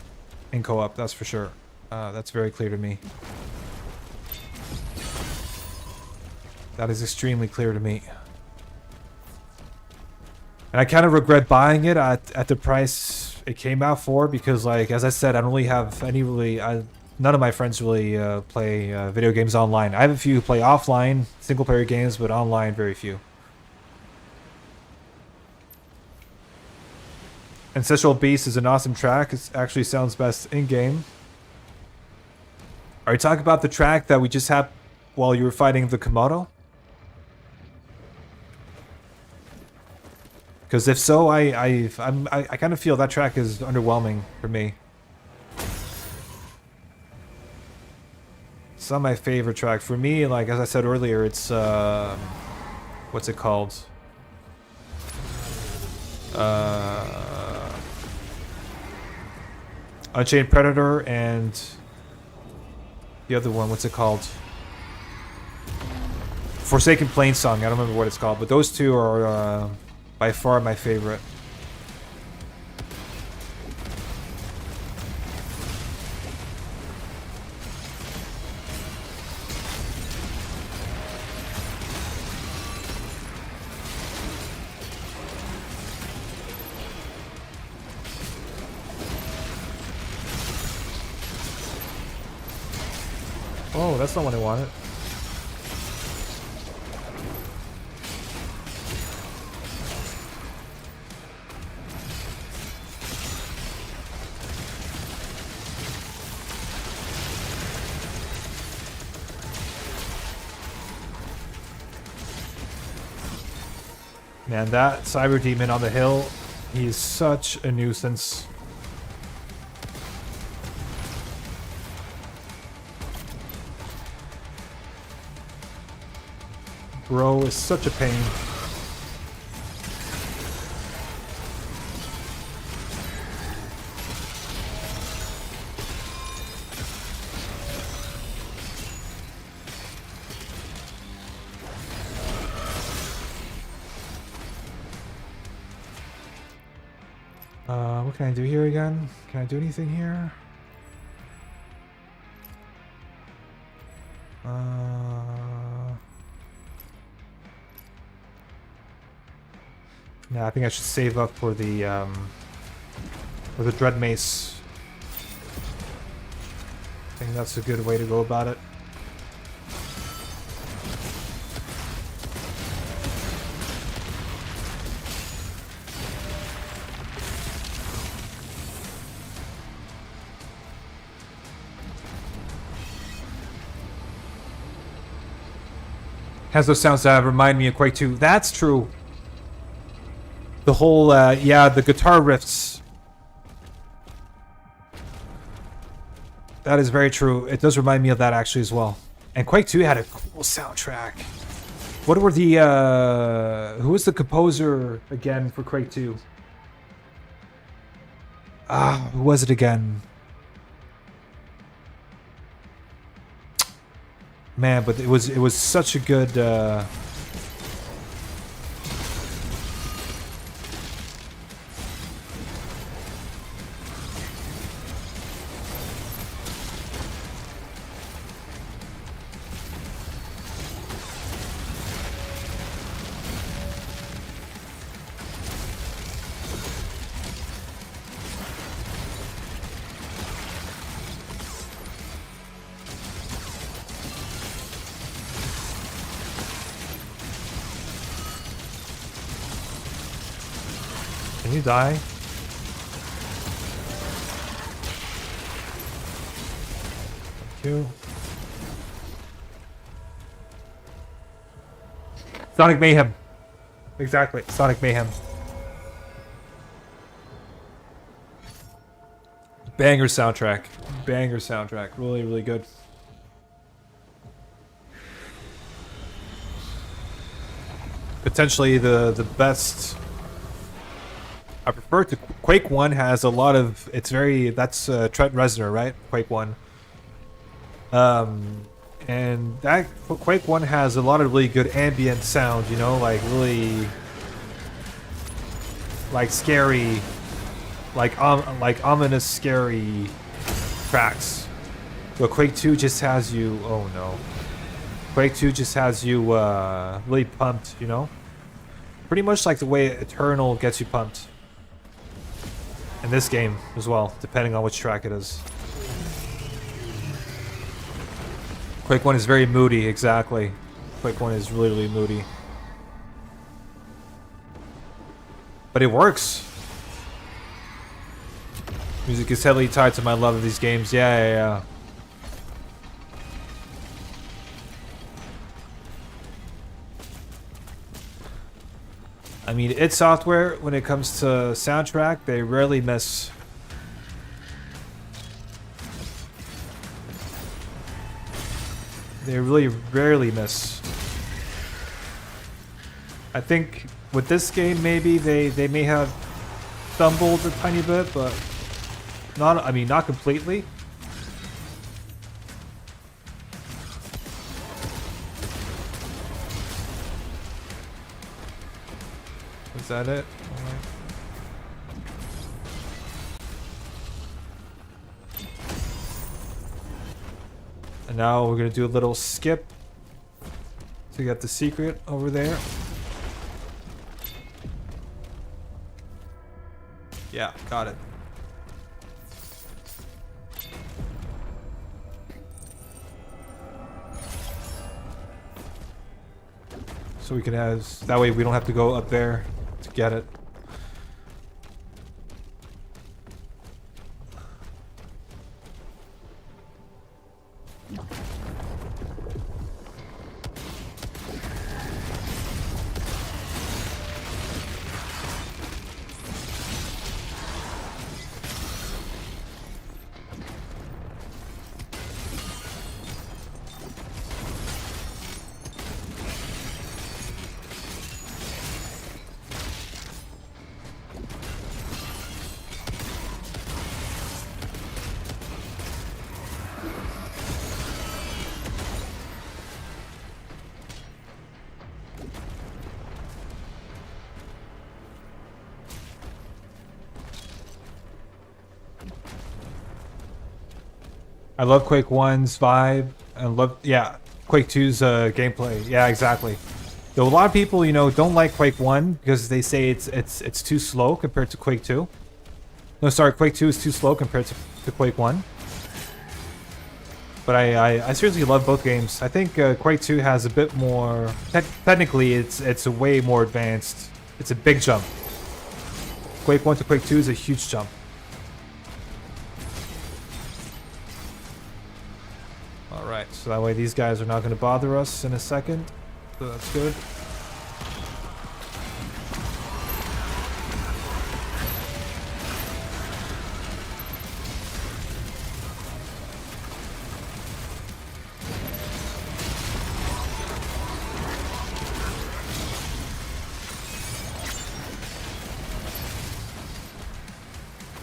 in co-op. That's for sure. That's very clear to me. That is extremely clear to me. And I kind of regret buying it at the price it came out for because, like, as I said, I don't really have any none of my friends really play video games online. I have a few who play offline, single-player games, but online, very few. Ancestral Beast is an awesome track. It actually sounds best in-game. Are you talking about the track that we just had while you were fighting the Komodo? Because if so, I kind of feel that track is underwhelming for me. It's not my favorite track. For me, like as I said earlier, it's what's it called? Unchained Predator and the other one, what's it called? Forsaken Plainsong. I don't remember what it's called, but those two are by far my favorite. Oh, that's not what I wanted. Man, that Cyber Demon on the hill, he is such a nuisance. Bro is such a pain. What can I do here again? Can I do anything here? Yeah, I think I should save up for the Dread Mace. I think that's a good way to go about it. Has those sounds that remind me of Quake 2. That's true. The whole, yeah, the guitar riffs. That is very true. It does remind me of that actually as well. And Quake 2 had a cool soundtrack. What were the, who was the composer again for Quake 2? Who was it again? Man, but it was such a good Can you die? Thank you. Sonic Mayhem. Exactly, Sonic Mayhem. Banger soundtrack. Banger soundtrack. Really, really good. Potentially the best. I prefer to Quake 1 has a lot of that's Trent Reznor, right? Quake 1. And that Quake 1 has a lot of really good ambient sound, you know, like really like scary, like ominous, scary tracks. But Quake 2 just has you. Oh no. Quake 2 just has you really pumped, you know? Pretty much like the way Eternal gets you pumped. In this game as well, depending on which track it is. Quake 1 is very moody, exactly. Quake 1 is really, really moody. But it works. Music is heavily tied to my love of these games. Yeah. I mean, id Software, when it comes to soundtrack, they rarely miss. They really rarely miss. I think with this game, maybe they may have stumbled a tiny bit, but not completely. Is that it? All right. And now we're gonna do a little skip to get the secret over there. Yeah, got it. So we can have, that way we don't have to go up there to get it. I love Quake 1's vibe, and Quake 2's gameplay. Yeah, exactly. Though a lot of people, you know, don't like Quake 1 because they say it's too slow compared to Quake 2. No, sorry, Quake 2 is too slow compared to Quake 1. But I seriously love both games. I think Quake 2 has a bit more. Technically, it's a way more advanced. It's a big jump. Quake 1 to Quake 2 is a huge jump. Alright, so that way these guys are not going to bother us in a second. So that's good.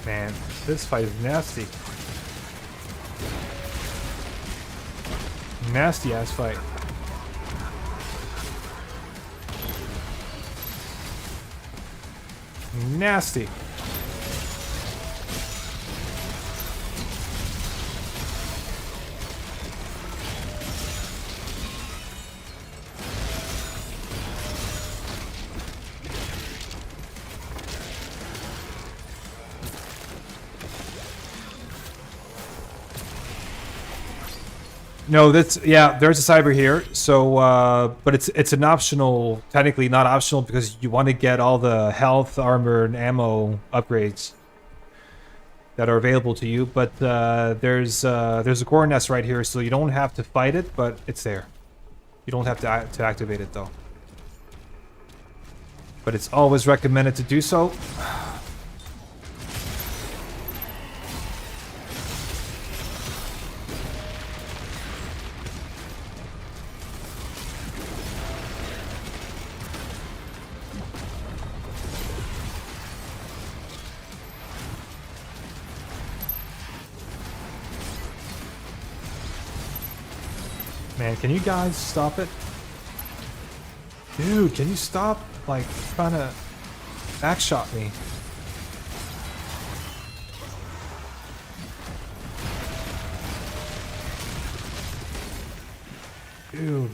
Man, this fight is nasty. Nasty ass fight. Nasty. No, there's a cyber here. So, but it's an optional, technically not optional because you want to get all the health, armor, and ammo upgrades that are available to you. But there's a core nest right here, so you don't have to fight it, but it's there. You don't have to activate it though. But it's always recommended to do so. Man, can you guys stop it? Dude, can you stop, like, trying to Back shot me. Dude.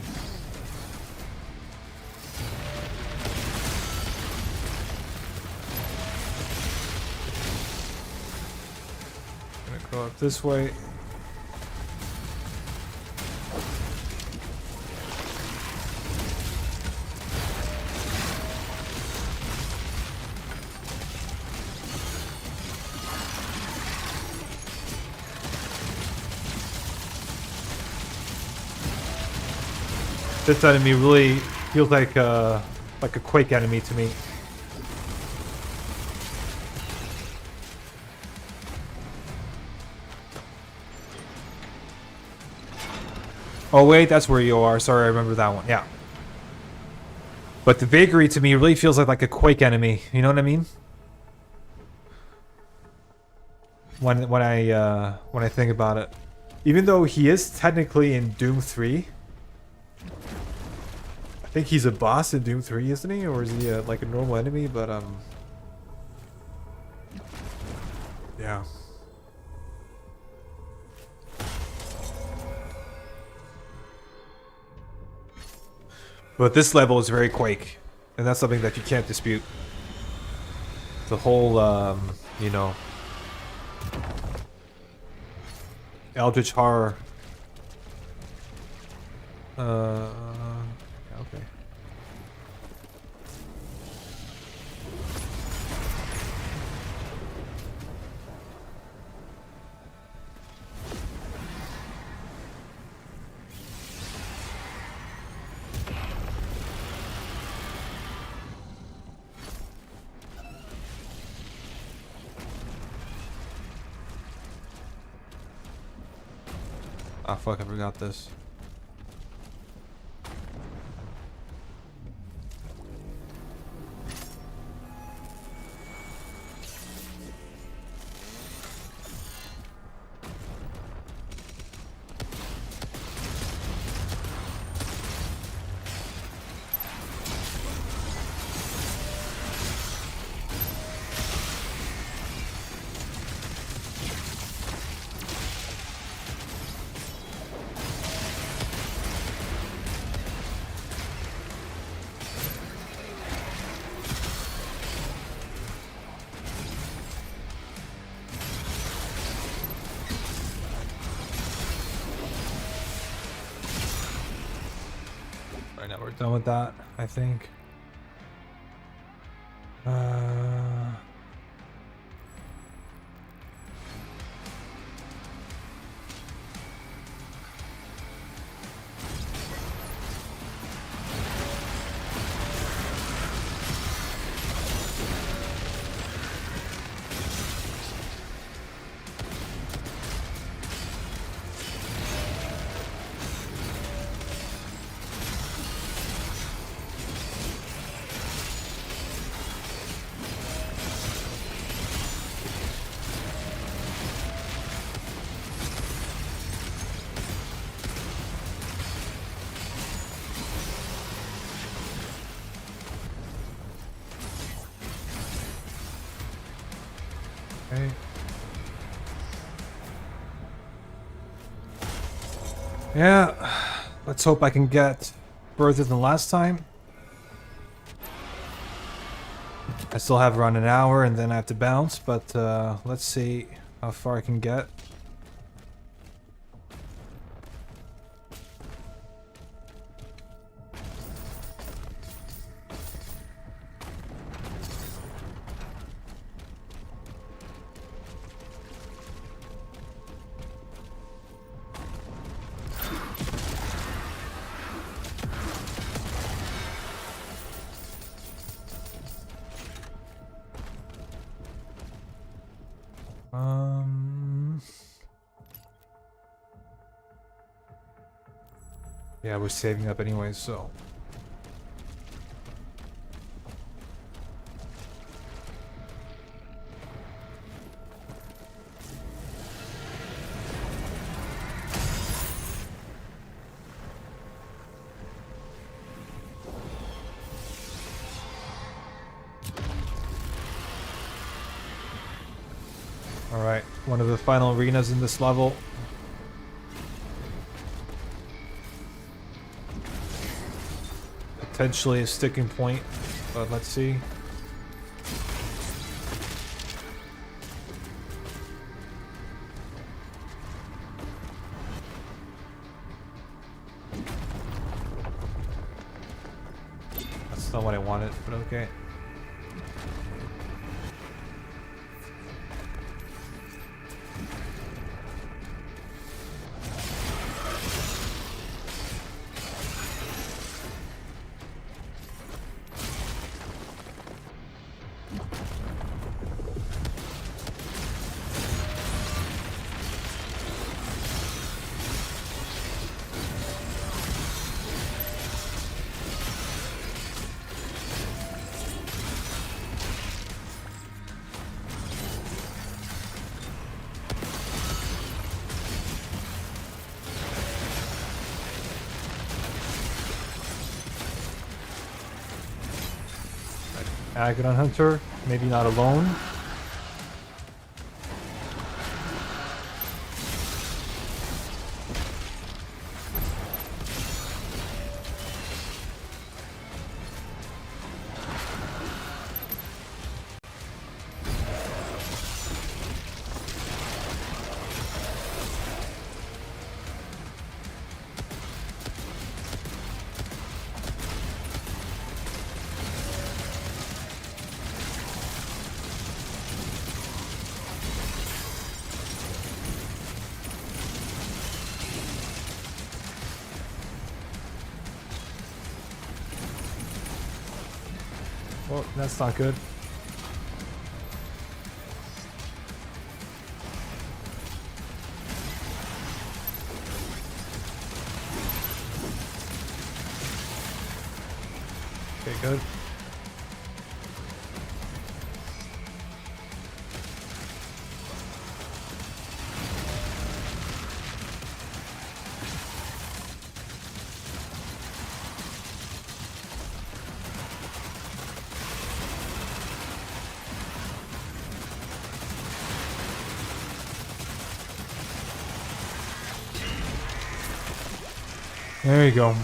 Gonna go up this way. This enemy really feels like a Quake enemy to me. Oh wait, that's where you are. Sorry, I remember that one. Yeah. But the Valkyrie to me really feels like a Quake enemy. You know what I mean? When I think about it, even though he is technically in Doom 3. I think he's a boss in Doom 3, isn't he? Or is he like a normal enemy? But yeah. But this level is very Quake, and that's something that you can't dispute. The whole, you know, Eldritch horror. Okay. Ah, fuck, I forgot this. Right now we're done with that, I think. Okay. Yeah, let's hope I can get further than last time. I still have around an hour and then I have to bounce, but let's see how far I can get. Yeah, we're saving up anyway, so. one of the final arenas in this level. Potentially a sticking point, but let's see. That's not what I wanted, but okay. Agadon Hunter, maybe not alone. Well, that's not good. Okay, good. There you go.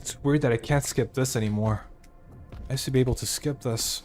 It's weird that I can't skip this anymore. I used to be able to skip this.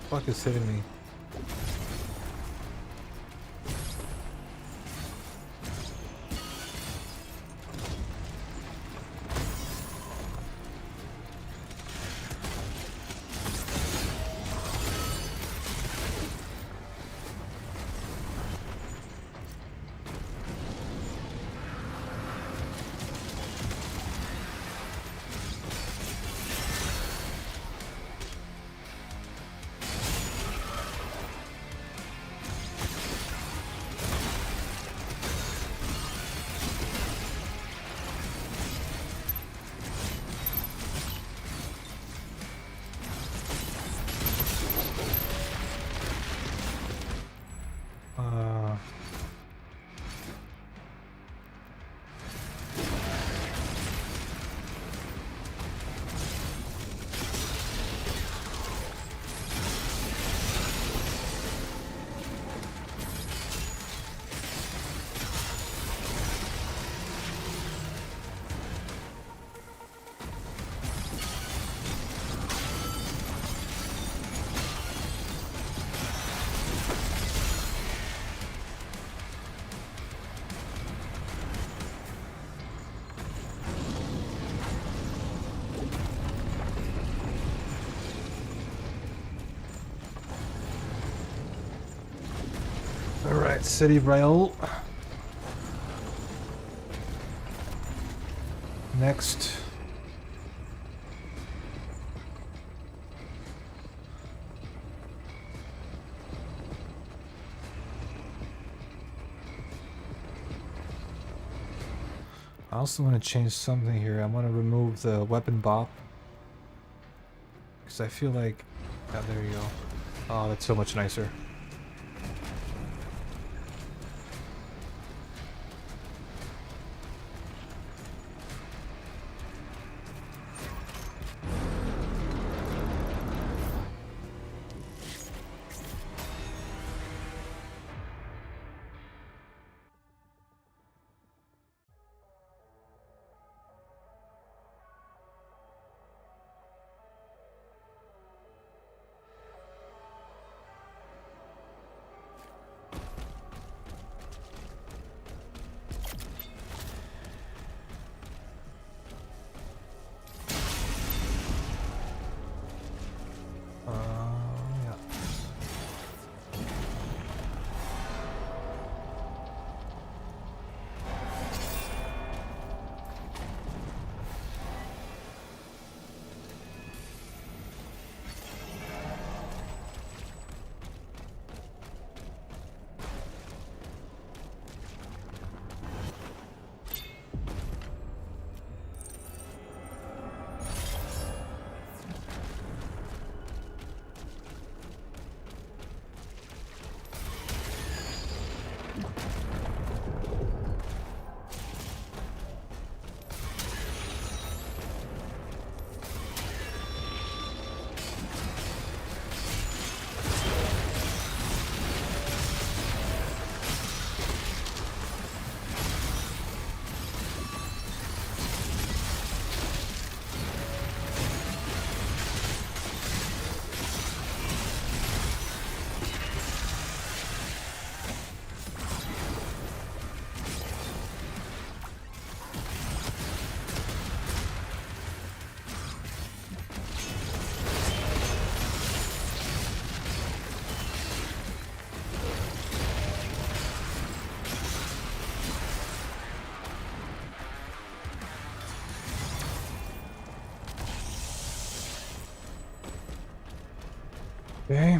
Fuck is hitting me? Alright, City Rail. Next. I also want to change something here. I want to remove the weapon bop. Because I feel like... Yeah, there you go. Oh, that's so much nicer. Yeah. Okay.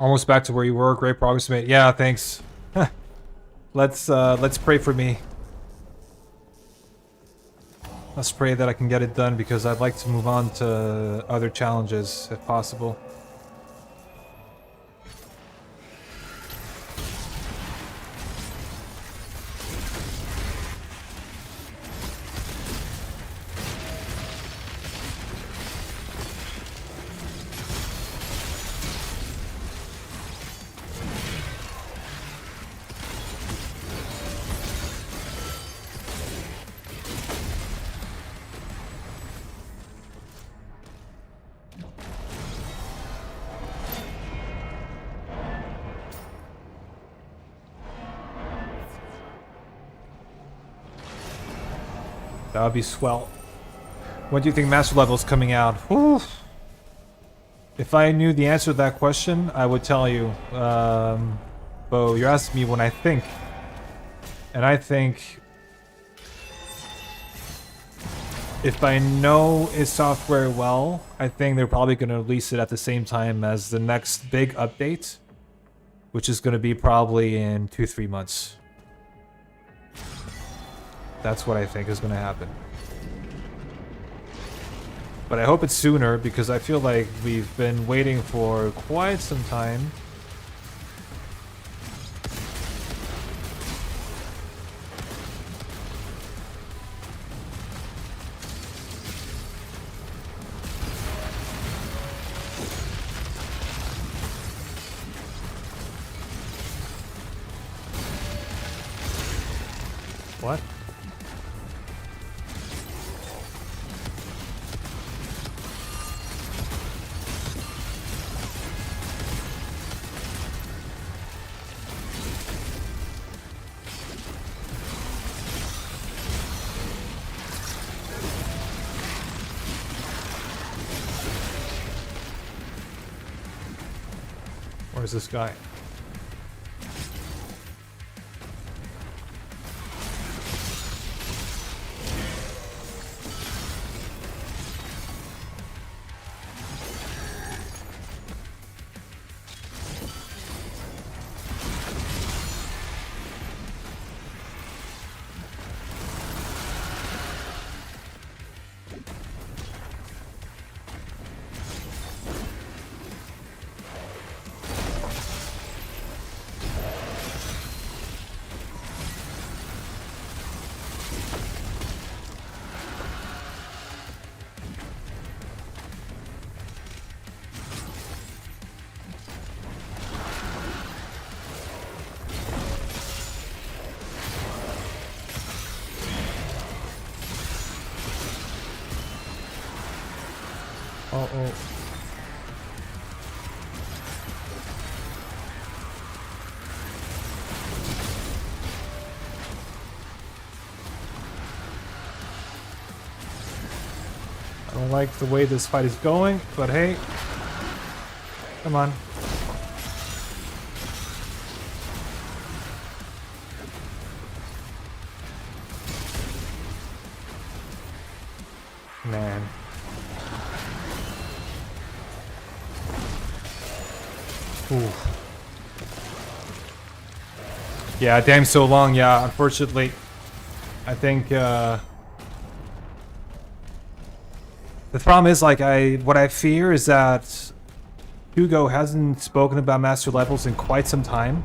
Almost back to where you were. Great progress mate. Yeah, thanks. Let's pray for me. Let's pray that I can get it done because I'd like to move on to other challenges if possible. That would be swell. When do you think Master Level is coming out? Whew. If I knew the answer to that question, I would tell you. Bo, you're asking me when I think. And I think... if I know its software well, I think they're probably going to release it at the same time as the next big update. Which is going to be probably in 2-3 months. That's what I think is going to happen. But I hope it's sooner because I feel like we've been waiting for quite some time. What? Where's this guy? Uh-oh. I don't like the way this fight is going, but hey. Come on. Man. Ooh. Yeah, damn so long, yeah, unfortunately. I think, the problem is, like, what I fear is that Hugo hasn't spoken about master levels in quite some time.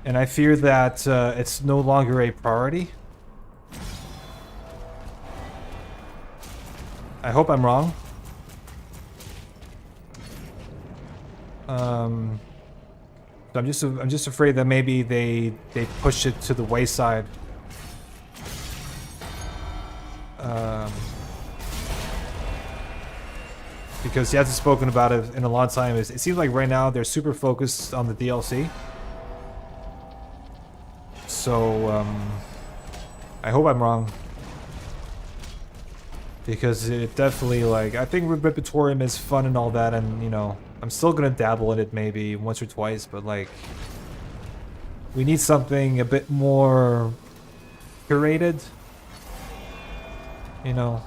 And I fear that, it's no longer a priority. I hope I'm wrong. So I'm just afraid that maybe they push it to the wayside. Because he hasn't spoken about it in a long time. It seems like right now they're super focused on the DLC. So I hope I'm wrong. Because it definitely, like, I think Repertorium is fun and all that, and, you know, I'm still gonna dabble in it maybe once or twice, but, like, we need something a bit more curated, you know.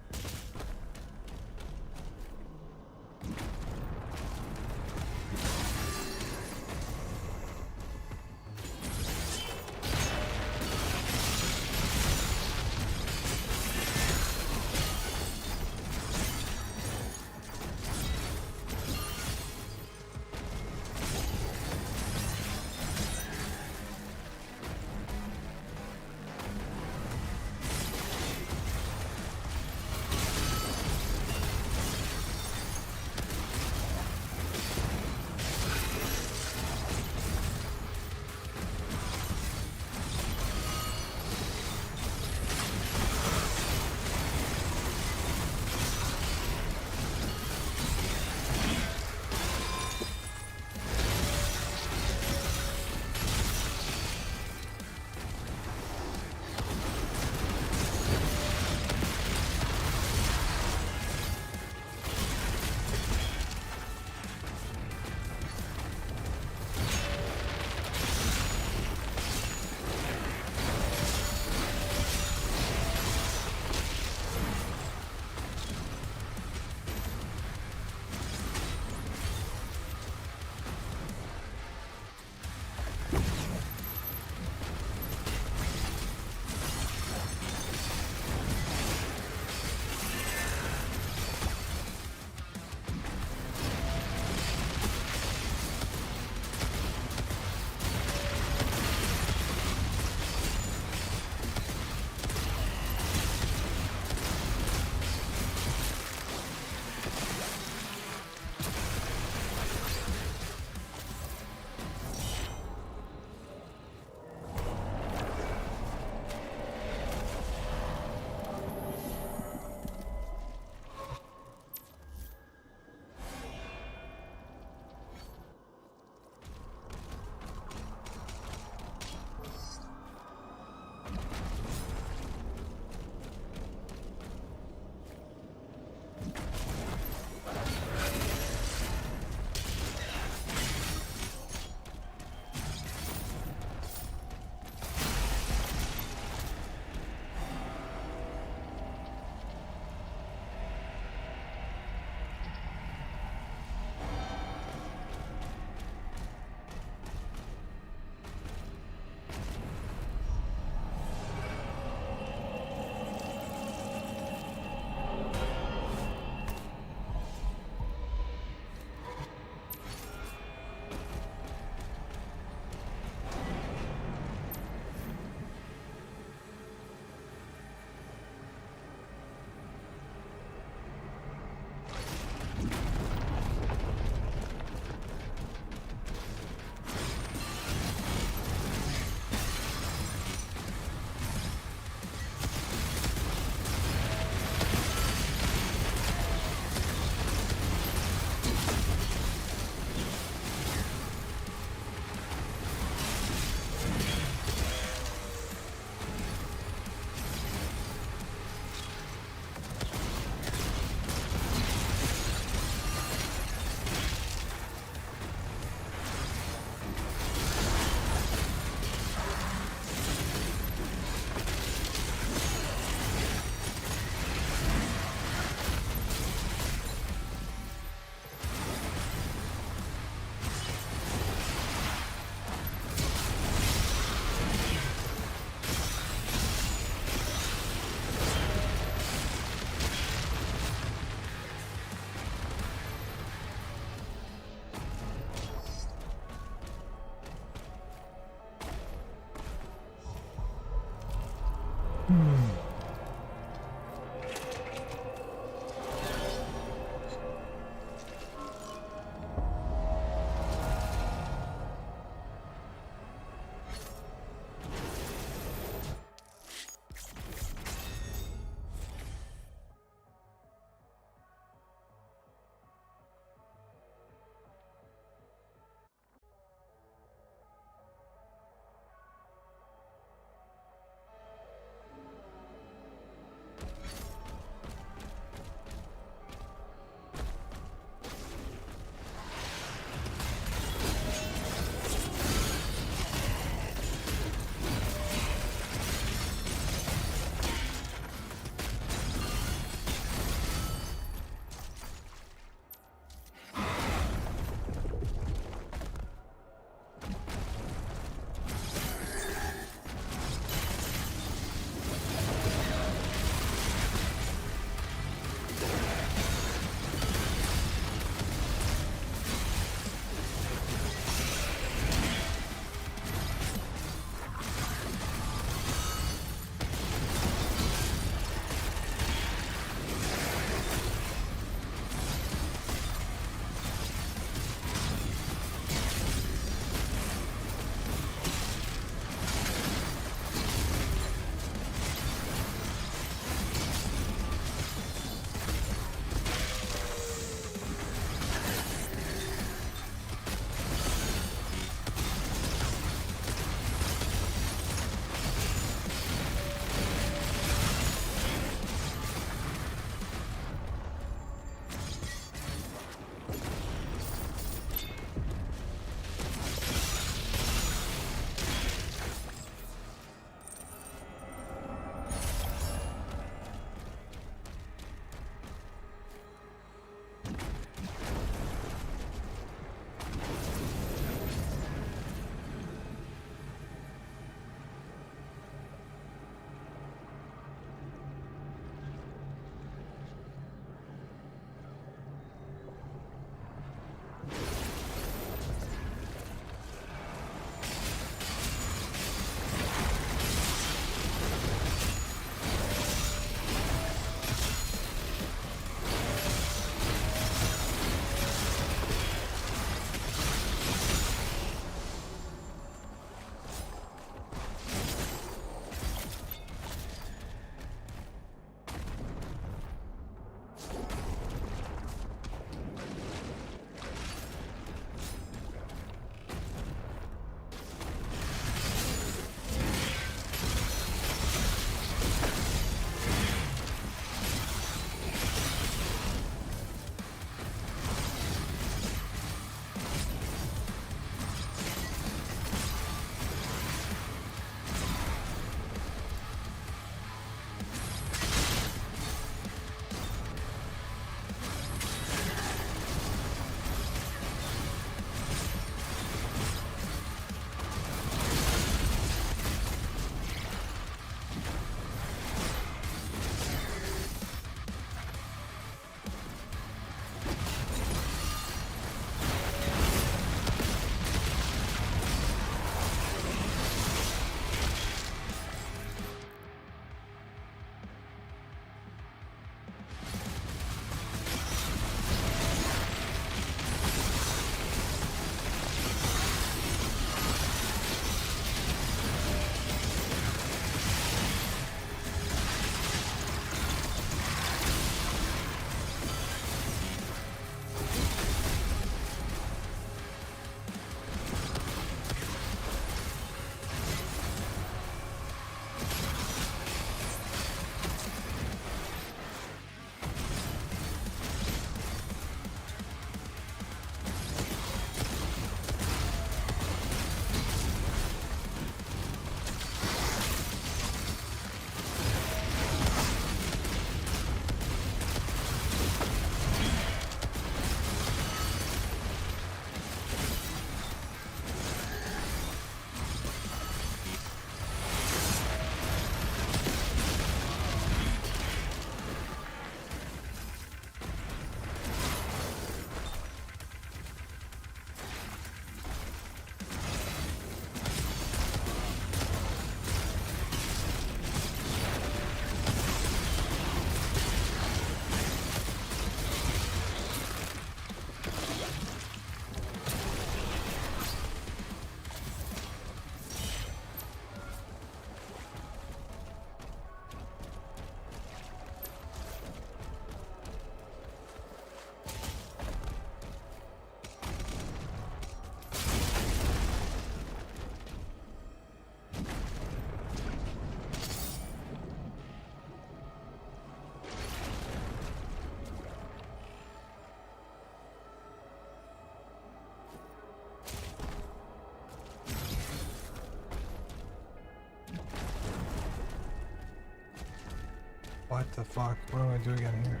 What the fuck? What do I do again here?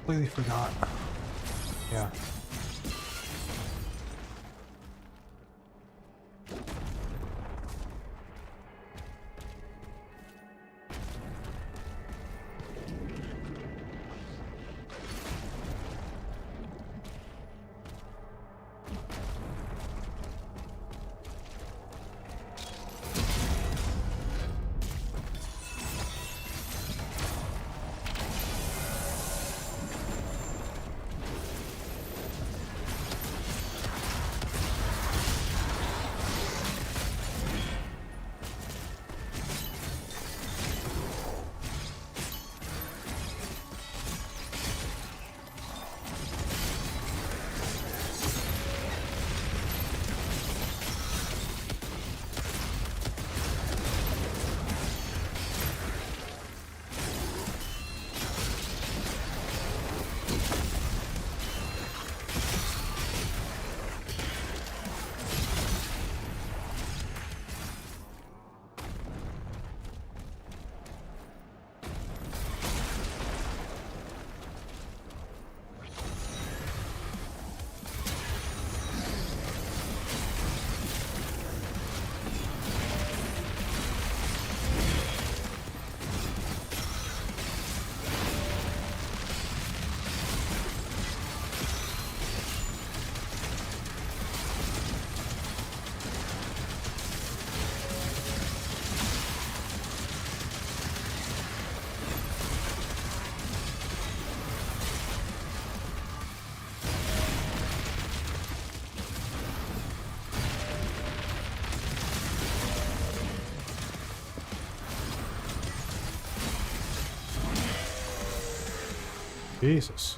Completely forgot. Yeah. Jesus.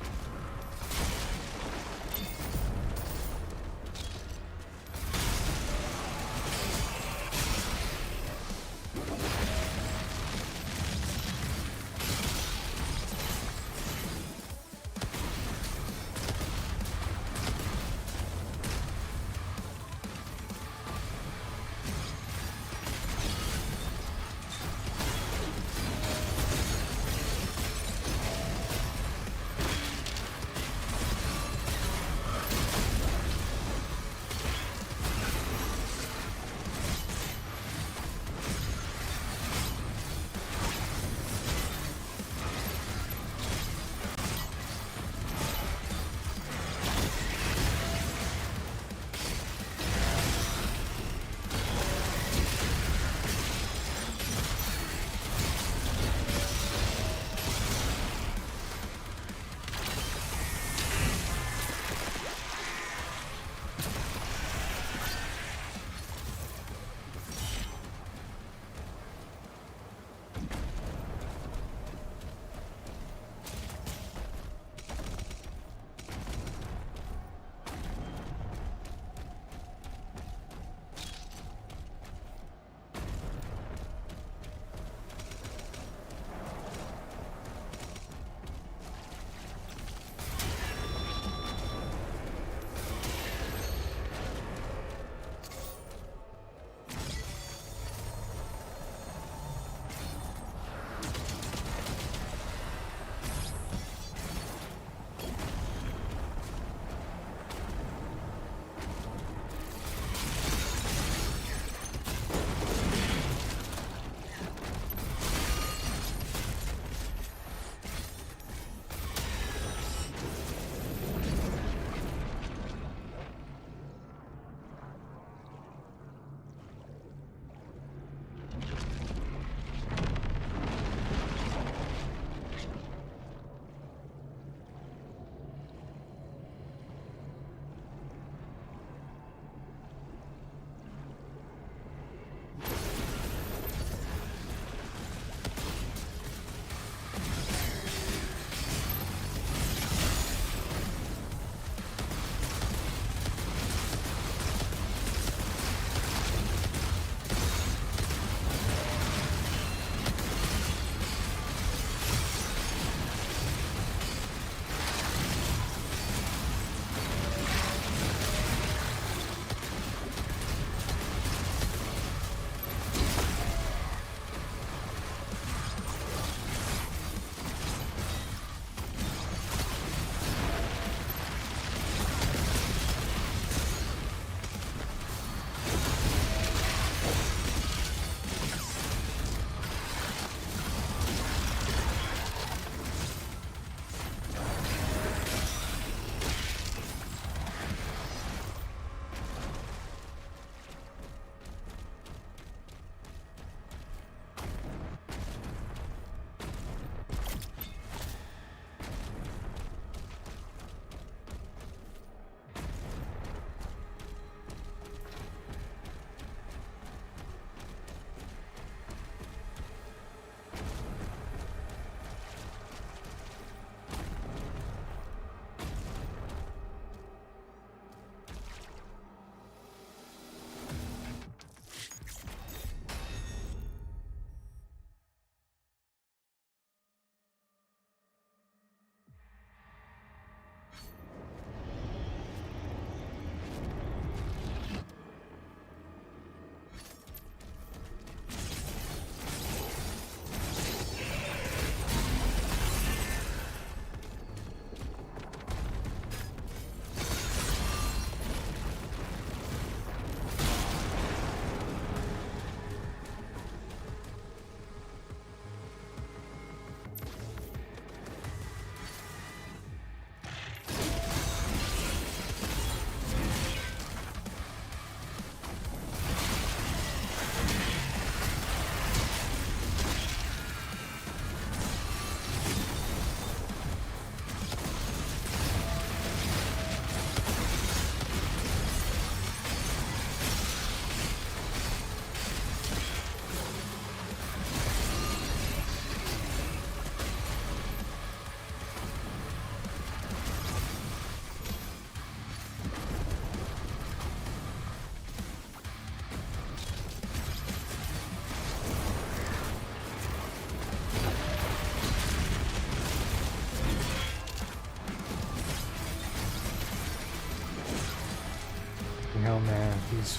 Fucking hell, man. These.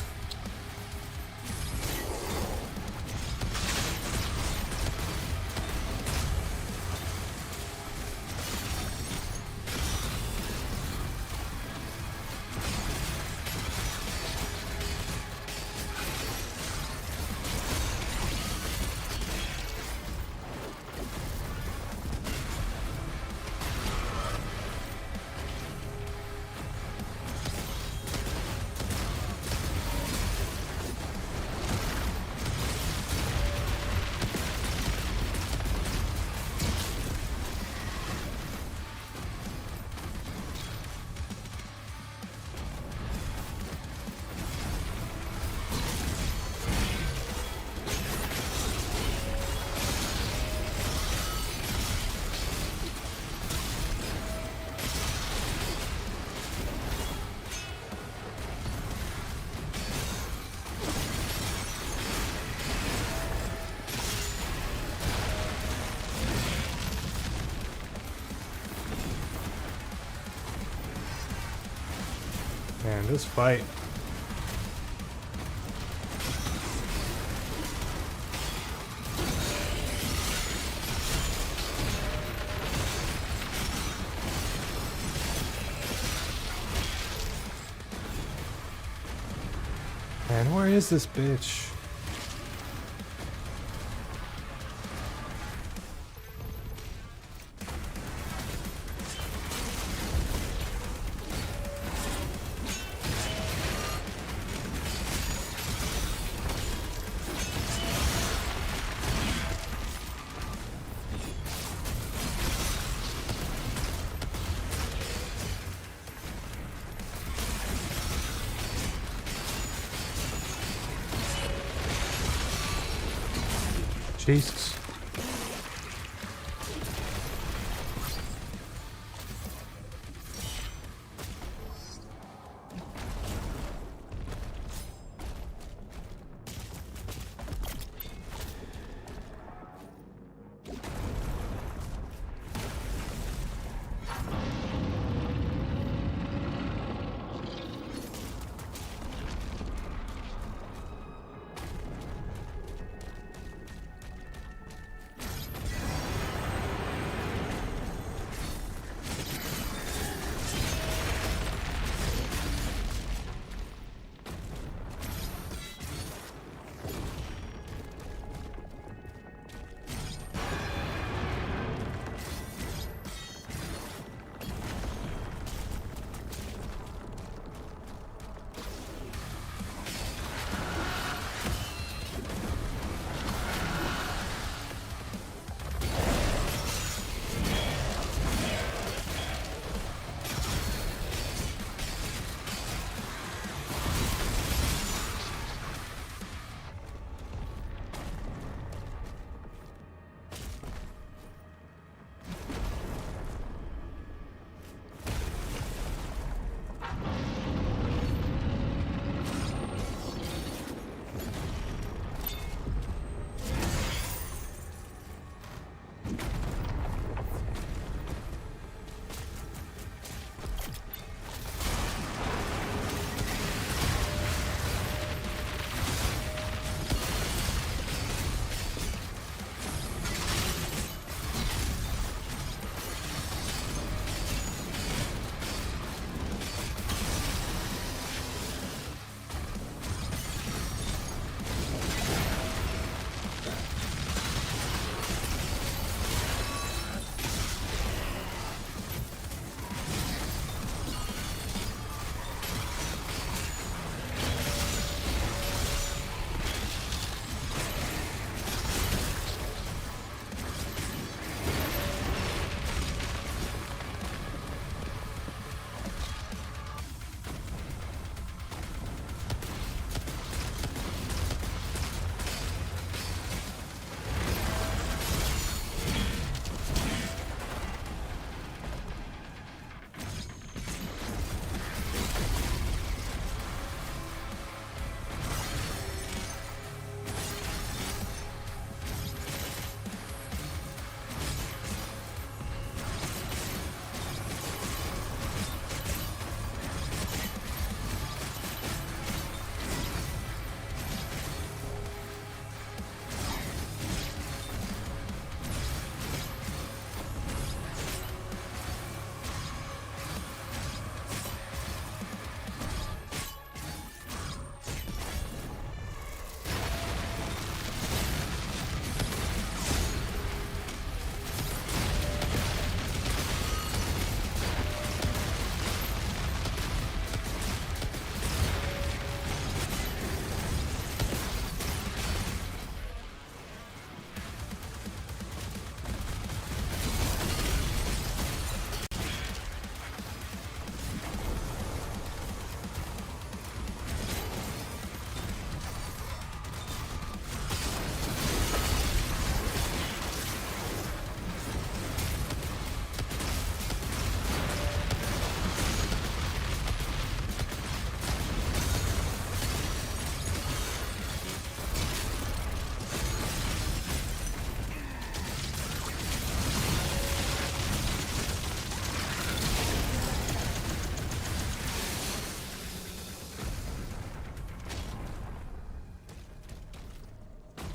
Man, this fight. Man, where is this bitch? Jesus.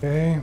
Okay.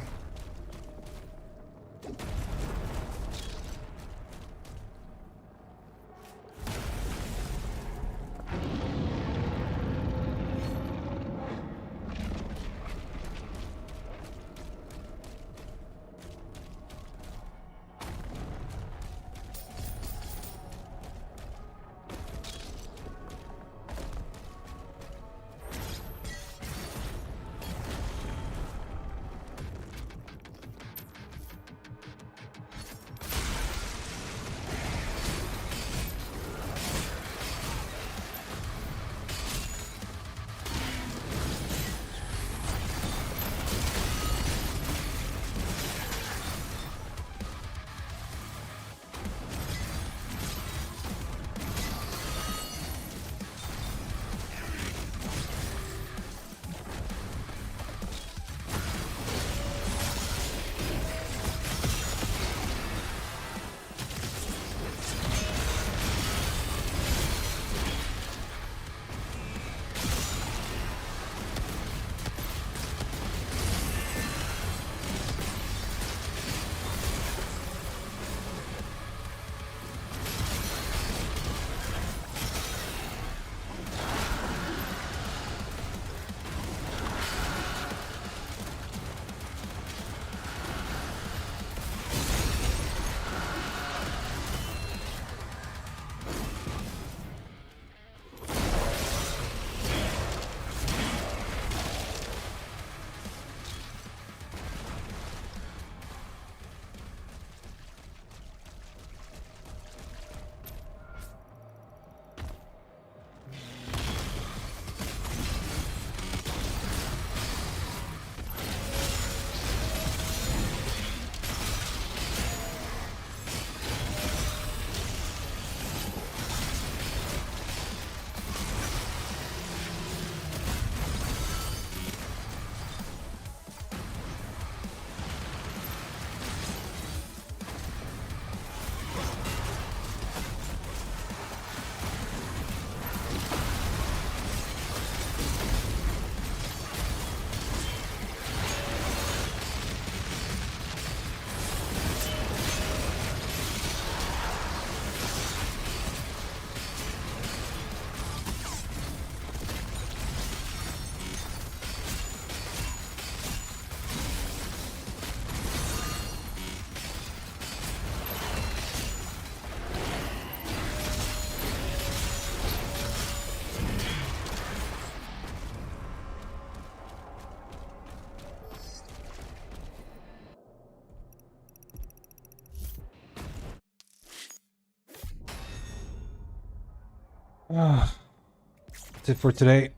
That's it for today.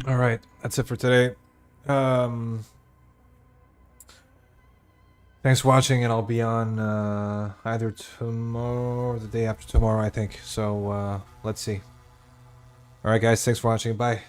All right, that's it for today. Thanks for watching, and I'll be on either tomorrow or the day after tomorrow, I think. So let's see. All right, guys, thanks for watching. Bye.